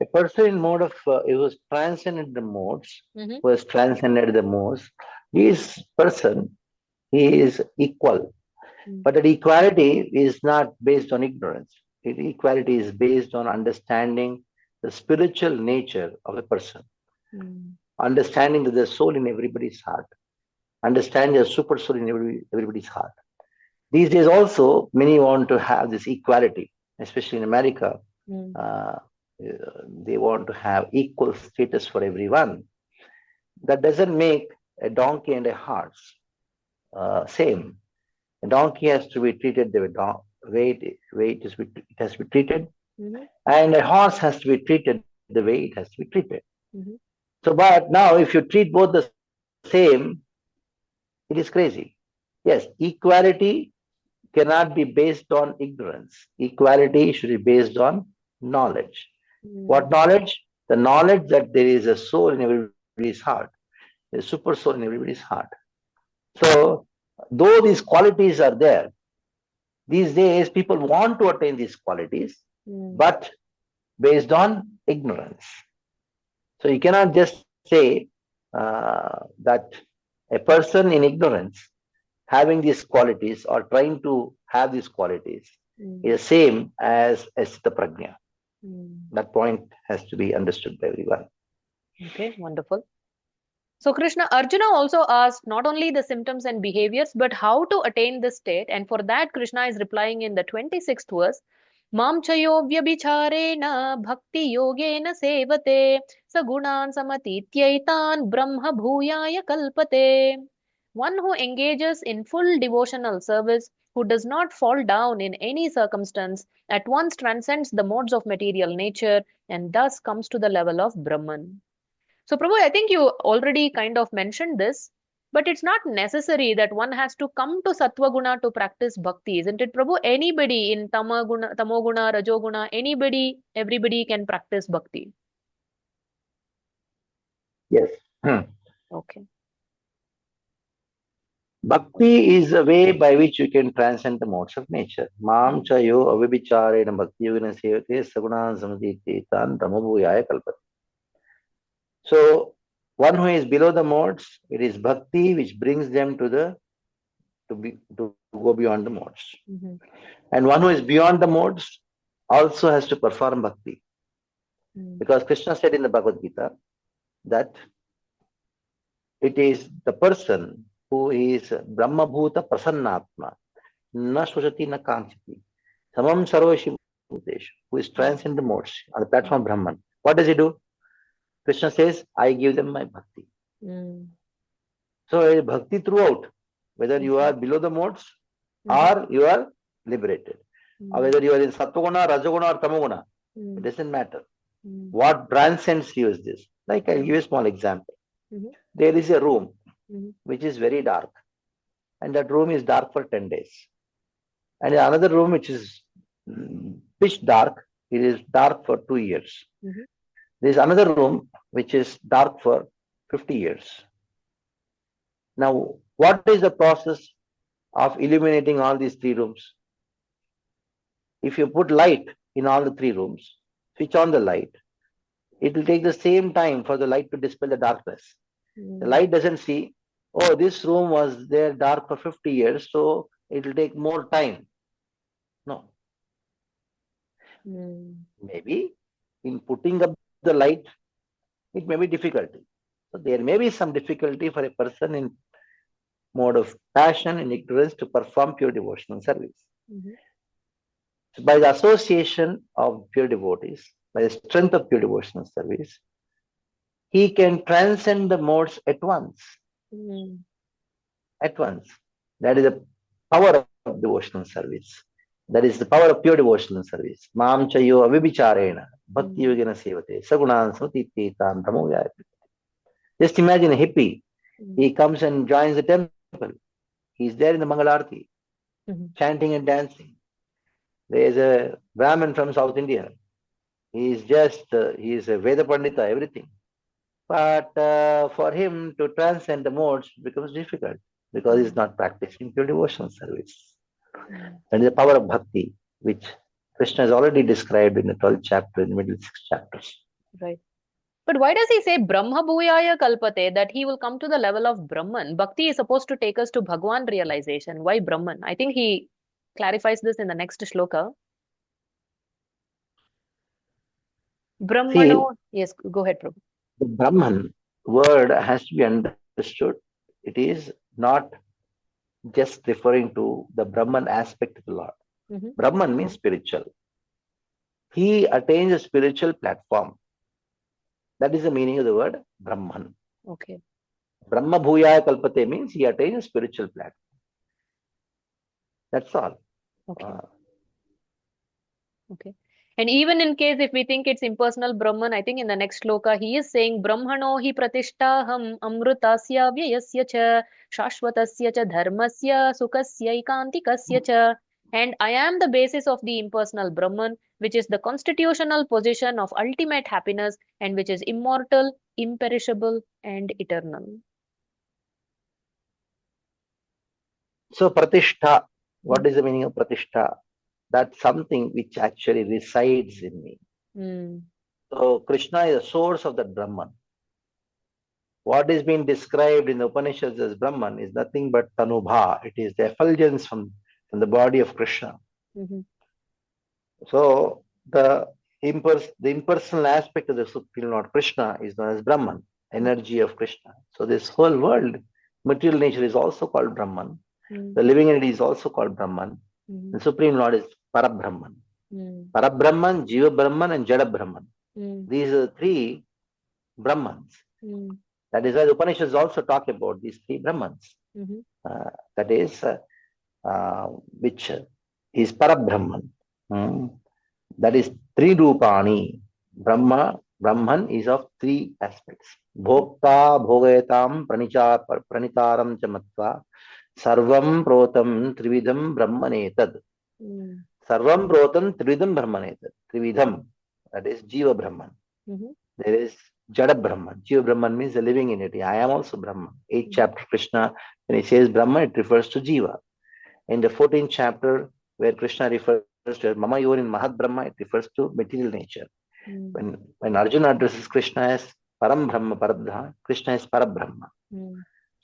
A person in mode of, it was transcended the modes, was transcended the modes. This person, he is equal. But that equality is not based on ignorance. Equality is based on understanding the spiritual nature of a person. Understanding that there's soul in everybody's heart. Understanding the super soul in everybody's heart. These days also, many want to have this equality, especially in America. They want to have equal status for everyone. That doesn't make a donkey and a horse same. A donkey has to be treated the way it has to be treated, and a horse has to be treated the way it has to be treated. So, but now if you treat both the same, it is crazy. Yes, equality cannot be based on ignorance. Equality should be based on knowledge. What knowledge? The knowledge that there is a soul in everybody's heart, a super soul in everybody's heart. So, though these qualities are there, these days people want to attain these qualities, but based on ignorance. So you cannot just say that a person in ignorance having these qualities or trying to have these qualities is the same as the prajna. That point has to be understood by everyone. Okay, wonderful. So Krishna, Arjuna also asked not only the symptoms and behaviors, but how to attain this state. And for that, Krishna is replying in the 26th verse, Mam chayo vyabhicharena bhakti yogena sevate sagunan samatityaitan brahma bhuyaya kalpate. One who engages in full devotional service, who does not fall down in any circumstance, at once transcends the modes of material nature and thus comes to the level of Brahman. So, Prabhu, I think you already kind of mentioned this, but it's not necessary that one has to come to Sattva Guna to practice bhakti, isn't it, Prabhu? Anybody in Tamoguna, Rajoguna, everybody can practice bhakti. Yes. Okay. Bhakti is a way by which you can transcend the modes of nature. Mam chayo avibicharena bhakti yogina sevate sagunan samaditi tan brahmabhuyaya kalpate. So, one who is below the modes, it is bhakti which brings them to go beyond the modes. Mm-hmm. And one who is beyond the modes also has to perform bhakti. Because Krishna said in the Bhagavad Gita that it is the person who is Brahma Bhuta Prasannatma, na Sushati na Kanchiti, Samam Sarvashi Bhutesh, who is transcend the modes on the platform of Brahman. What does he do? Krishna says, I give them my bhakti. So it is bhakti throughout, whether you are below the modes or you are liberated. Or whether you are in Sattva-guna, Rajaguna or Tamaguna, it doesn't matter. What transcends you is this. Like I'll give you a small example. There is a room which is very dark, and that room is dark for 10 days. And another room which is pitch dark, it is dark for 2 years. There is another room which is dark for 50 years. Now, what is the process of illuminating all these 3 rooms? If you put light in all the 3 rooms, switch on the light, it will take the same time for the light to dispel the darkness. The light doesn't see, oh, this room was there dark for 50 years, so it will take more time. No. Maybe in putting up the light, it may be difficult. So there may be some difficulty for a person in mode of passion and ignorance to perform pure devotional service. So by the association of pure devotees, by the strength of pure devotional service, he can transcend the modes at once. At once. That is the power of devotional service. That is the power of pure devotional service. Mam chayo avibicharena bhakti yogina sevate sagunan smriti tan brahmavaya. Just imagine a hippie. He comes and joins the temple. He's there in the Mangalarti, chanting and dancing. There is a Brahmin from South India. He is a Veda Pandita, everything. But for him to transcend the modes becomes difficult because he's not practicing pure devotional service. And the power of bhakti, which Krishna has already described in the 12th chapter, in the middle 6 chapters. Right. But why does he say Brahma Bhuyaya Kalpate, that he will come to the level of Brahman? Bhakti is supposed to take us to Bhagwan realization. Why Brahman? I think he clarifies this in the next shloka. Brahmano. Yes, go ahead, Prabhu. The Brahman word has to be understood. It is not just referring to the Brahman aspect of the Lord. Brahman means spiritual. He attains a spiritual platform. That is the meaning of the word Brahman. Okay. Brahma Bhuyaya Kalpate means he attains a spiritual platform. That's all. Okay. Okay. And even in case if we think it's impersonal Brahman, I think in the next shloka he is saying Brahmano hi pratishtaham amrutasya vyayasya cha shashvatasya cha dharmasya sukasya ikantikasya cha. And I am the basis of the impersonal Brahman, which is the constitutional position of ultimate happiness and which is immortal, imperishable, and eternal. So pratishtha, what is the meaning of pratishtha? That's something which actually resides in me. So Krishna is the source of that Brahman. What is being described in the Upanishads as Brahman is nothing but Tanubha. It is the effulgence from the body of Krishna. So the impersonal aspect of the Supreme Lord Krishna is known as Brahman, energy of Krishna. So this whole world, material nature is also called Brahman. The living entity is also called Brahman. The Supreme Lord is Parabrahman. Parabrahman, Jiva Brahman, and Jada Brahman. These are the 3 Brahmans. That is why the Upanishads also talk about these 3 Brahmans. That is, which is Parabrahman. That is 3 Rupani. Brahman is of 3 aspects. Bhokta Bhogayatam Pranitaram Chamatva Sarvam Protam Trividam Brahmanetad. Sarvam Protam Trividam Brahmanetad. Trividam, that is Jiva Brahman. There is Jada Brahman. Jiva Brahman means the living entity. I am also Brahman. 8th chapter, Krishna, when he says Brahman, it refers to Jiva. In the 14th chapter, where Krishna refers to Mama Yor in Mahat Brahma, it refers to material nature. When Arjuna addresses Krishna as Param Brahma Parabdha, Krishna is Parabrahma.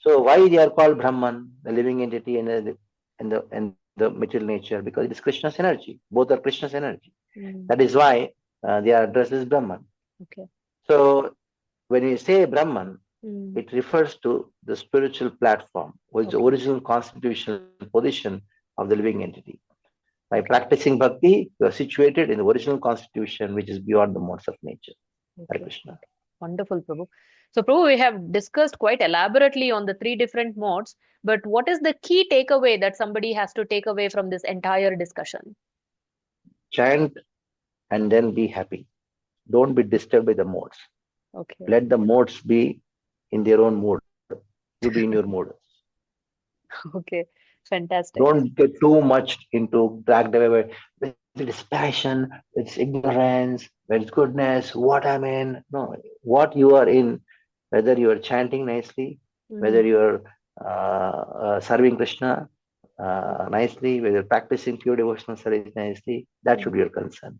So why they are called Brahman, the living entity and the material nature? Because it is Krishna's energy. Both are Krishna's energy. That is why they are addressed as Brahman. Okay. So when we say Brahman, it refers to the spiritual platform, which is the original constitutional position of the living entity. By practicing bhakti, you are situated in the original constitution, which is beyond the modes of nature. Hare Krishna. Wonderful, Prabhu. So, Prabhu, we have discussed quite elaborately on the three different modes, but what is the key takeaway that somebody has to take away from this entire discussion? Chant and then be happy. Don't be disturbed by the modes. Okay. Let the modes be in their own mood. You be in your mood. Okay. Fantastic. Don't get too much into dragged away by it is passion, it's ignorance, it's goodness, what I'm in. No, what you are in, whether you are chanting nicely, whether you are serving Krishna nicely, whether practicing pure devotional service nicely, that should be your concern.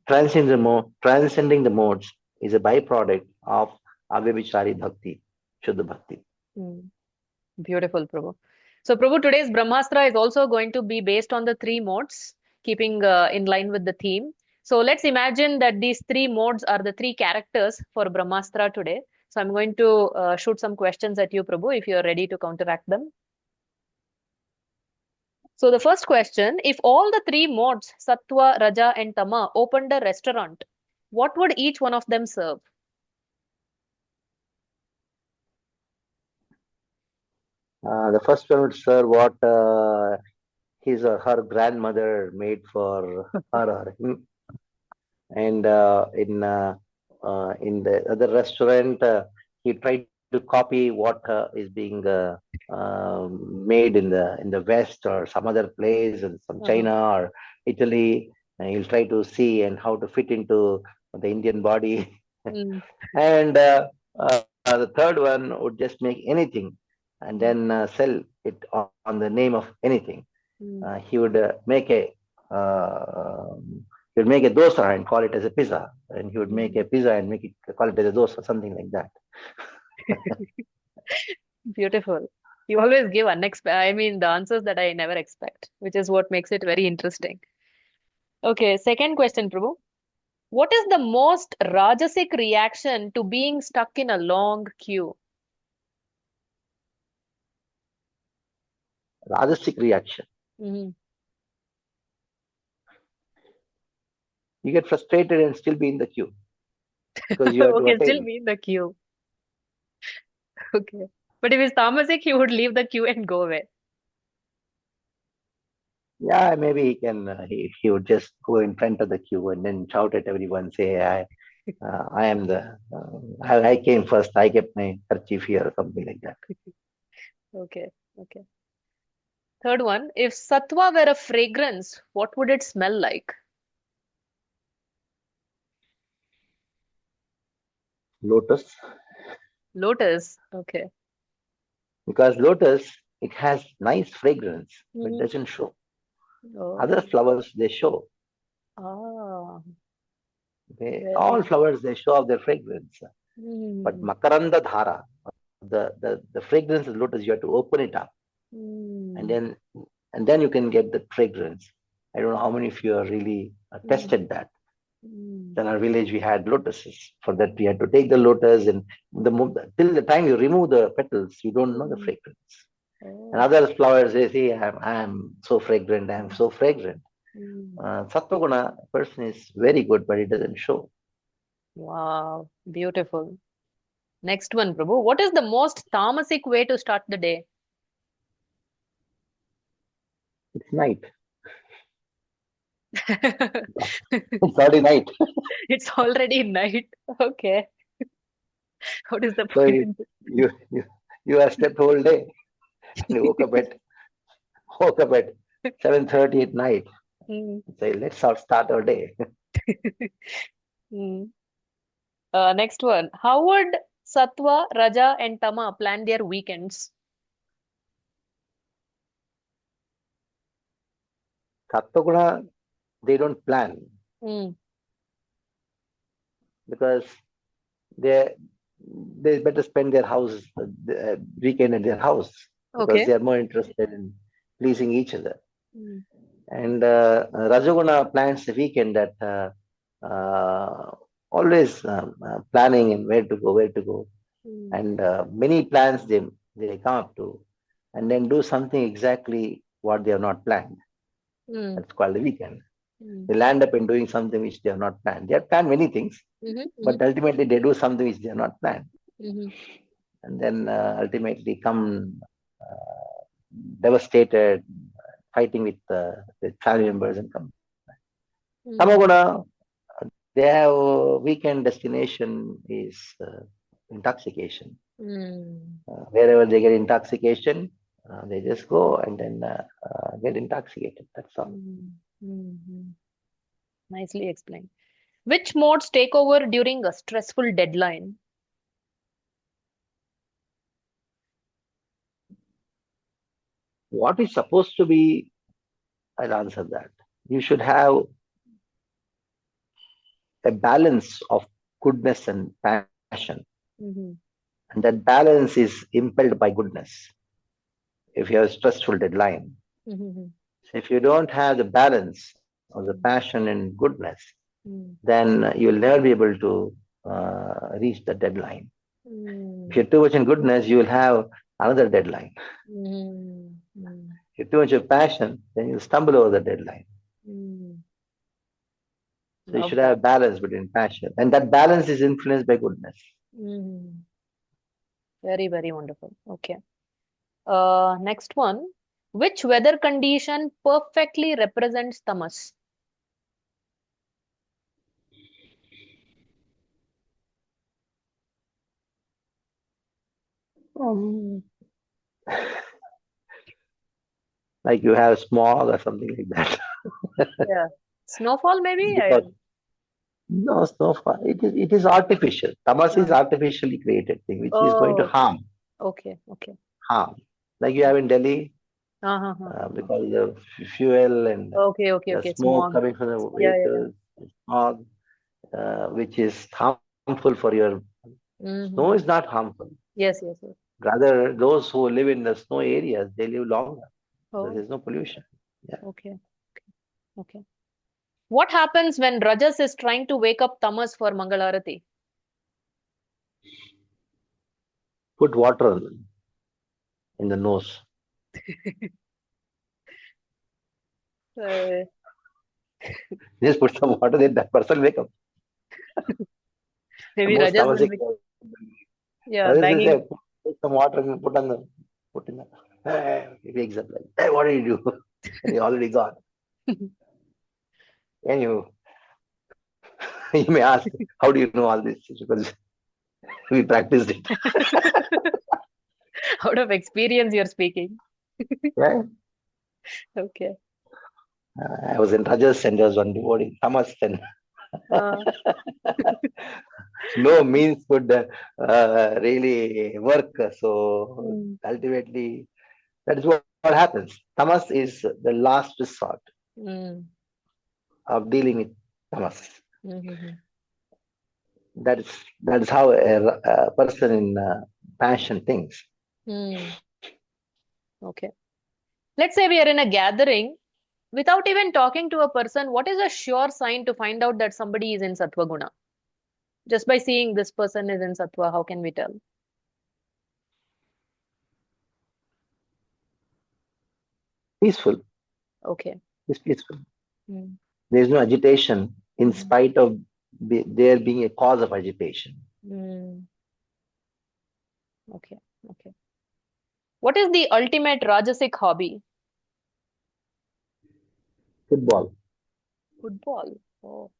Transcending the modes is a byproduct of Avyavichari Bhakti, Shuddha Bhakti. Beautiful, Prabhu. So, Prabhu, today's Brahmastra is also going to be based on the three modes, keeping in line with the theme. So, let's imagine that these three modes are the three characters for Brahmastra today. So, I'm going to shoot some questions at you, Prabhu, if you're ready to counteract them. So, the first question, if all the three modes, Sattva, Raja, and Tama, opened a restaurant, what would each one of them serve? The first one would serve what his or her grandmother made for her or him, and in the other restaurant, he tried to copy what is being made in the West or some other place, and some China or Italy. And he'll try to see and how to fit into the Indian body. And the third one would just make anything and then sell it on the name of anything. He would make a dosa and call it as a pizza, and he would make a pizza and call it as a dosa, something like that. Beautiful. You always give the answers that I never expect, which is what makes it very interesting. Okay, second question, Prabhu. What is the most Rajasic reaction to being stuck in a long queue? Rajasic reaction. You get frustrated and still be in the queue because you have to Okay, attain. still be in the queue. Okay. But if it's tamasic, he would leave the queue and go away. Yeah, maybe he can. He would just go in front of the queue and then shout at everyone, say, I am the. I came first. I kept my kerchief here," or something like that. Okay. Okay. Third one, if sattva were a fragrance, what would it smell like? Lotus, Lotus. Okay. because lotus, it has nice fragrance, but doesn't show. Other Oh. flowers, they show. Ah. All flowers, they show off their fragrance. But makaranda dhara, the fragrance of lotus, you have to open it up, and then you can get the fragrance. I don't know how many of you are really tested that. In our village, we had lotuses. For that, we had to take the lotus, and till the time you remove the petals, you don't know the fragrance. And other flowers, they say, I'm so fragrant, I'm so fragrant. Sattva person is very good, but it doesn't show. Wow, beautiful. Next one, Prabhu. What is the most tamasic way to start the day? It's night. It's already night. It's already night. Okay. What is the So point? you have slept whole day and you woke up at 7:30 at night. Say, let's start our day. Next one. How would Sattva, Raja, and Tama plan their weekends? Sattva they don't plan Mm. because they they better spend their house weekend at their house because Okay. they are more interested in pleasing each other. Mm. And Rajaguna plans the weekend that always planning and where to go, Mm. and many plans they come up to, and then do something exactly what they have not planned. Mm. That's called the weekend. Mm. They land up in doing something which they have not planned. They have planned many things, Mhm, mhm, but ultimately they do something which they have not planned, mhm, and then ultimately come devastated, fighting with family members and come. mm, Tamaguna, they have weekend destination is intoxication. mm, Wherever they get intoxication, they just go and then get intoxicated. That's all. mm, mhm. Nicely explained. Which modes take over during a stressful deadline? What is supposed to be, I'll answer that. You should have a balance of goodness and passion. Mhm, And that balance is impelled by goodness. If you have a stressful deadline, mhm, so if you don't have the balance of the mm, passion and goodness, mm, then you'll never be able to reach the deadline. If mm, you're too much in goodness, you will have another deadline. mm, mm, If you're too much of passion, then you'll stumble over the deadline. mm. So you Love should have that. a balance between passion, and that balance is influenced by goodness. Mm. Very, very wonderful. Okay. Next one. Which weather condition perfectly represents tamas? Um, like you have smog or something like that. Yeah. Snowfall, maybe? Because no, so far it is artificial. Tamas Uh, is artificially created thing, which is going to oh, okay. harm, Okay. Okay. harm. Like you have in Delhi, Uh-huh. because of fuel and Okay, okay, the okay. smoke Smog. coming from the Yeah, yeah, yeah. vehicles, smog, which is harmful for your. Snow is Mm-hmm. not harmful. Yes, yes, yes. Rather, those who live in the snow areas, they live longer because Oh, there's no pollution. Yeah. okay, okay. What happens when Rajas is trying to wake up Tamas for Mangalarati? Put water in the nose. Uh, Just put some water, then that person wake up. maybe Most Rajas will Tamasic be, yeah, others will say, banging. put some water and put in the. He wakes up like, hey, what did you do? And he already gone. And you may ask, how do you know all this? Because we practiced it. Out of experience, you're speaking. Yeah. Okay. I was in Rajas and there was one devotee, Tamas, and Uh, no means could really work. So mm, ultimately, that is what happens. Tamas is the last resort mm, of dealing with tamas. mm-hmm. That is how a person in passion thinks. Mm, okay. Let's say we are in a gathering without even talking to a person. What is a sure sign to find out that somebody is in Sattva Guna? Just by seeing this person is in Sattva, how can we tell? Peaceful. Okay. It's peaceful. Mm, There is no agitation in mhm, spite of there being a cause of agitation. mm, okay. Okay. What is the ultimate Rajasic hobby? Football. Football. Oh.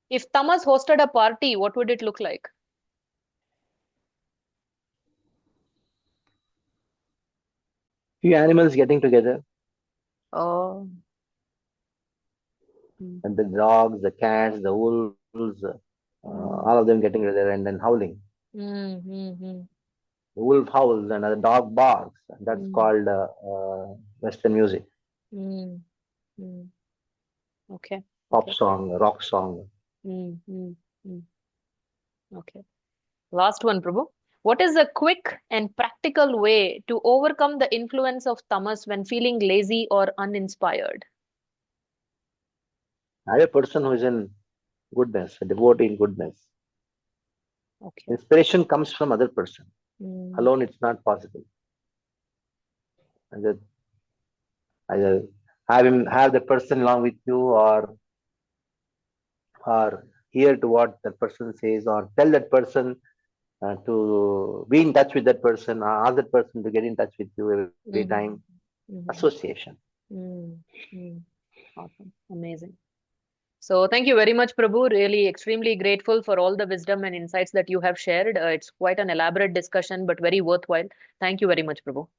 If Tamas hosted a party, what would it look like? Few animals getting together, Oh. Mm, and the dogs, the cats, the wolves, all of them getting together and then howling. Mm. The wolf howls and the dog barks. And that's Mm. called Western music, Mm. Mm. Okay. pop Okay. song, rock song. Mm. Mm. Mm. Okay. Last one, Prabhu. What is a quick and practical way to overcome the influence of tamas when feeling lazy or uninspired? Have a person who is in goodness, a devotee in goodness. Okay. Inspiration comes from other person. Mm. Alone, it's not possible. Either, either have the person along with you, or hear to what that person says, or tell that person to be in touch with that person, or ask that person to get in touch with you every time. Mm-hmm. Mm-hmm. Association. Mm. Mm. Awesome. Amazing. So thank you very much, Prabhu. Really extremely grateful for all the wisdom and insights that you have shared. It's quite an elaborate discussion, but very worthwhile. Thank you very much, Prabhu.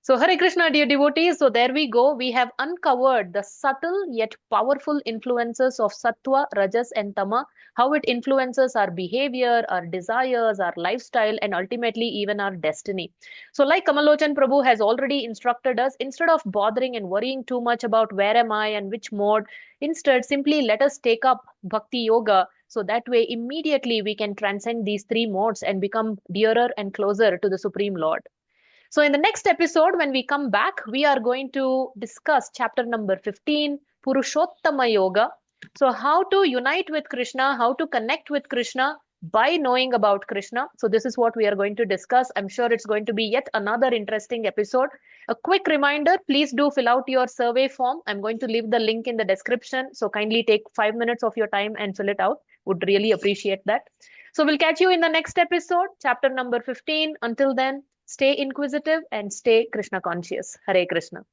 So, Hare Krishna, dear devotees. So, there we go. We have uncovered the subtle yet powerful influences of Sattva, Rajas, and Tama, how it influences our behavior, our desires, our lifestyle, and ultimately even our destiny. So, like Kamala Lochan Prabhu has already instructed us, instead of bothering and worrying too much about where am I and which mode, instead simply let us take up Bhakti Yoga. So that way, immediately we can transcend these three modes and become dearer and closer to the Supreme Lord. So, in the next episode, when we come back, we are going to discuss chapter number 15, Purushottama Yoga. So, how to unite with Krishna, how to connect with Krishna by knowing about Krishna. So, this is what we are going to discuss. I'm sure it's going to be yet another interesting episode. A quick reminder, please do fill out your survey form. I'm going to leave the link in the description. So, kindly take 5 minutes of your time and fill it out. Would really appreciate that. So, we'll catch you in the next episode, chapter number 15. Until then, stay inquisitive and stay Krishna conscious. Hare Krishna.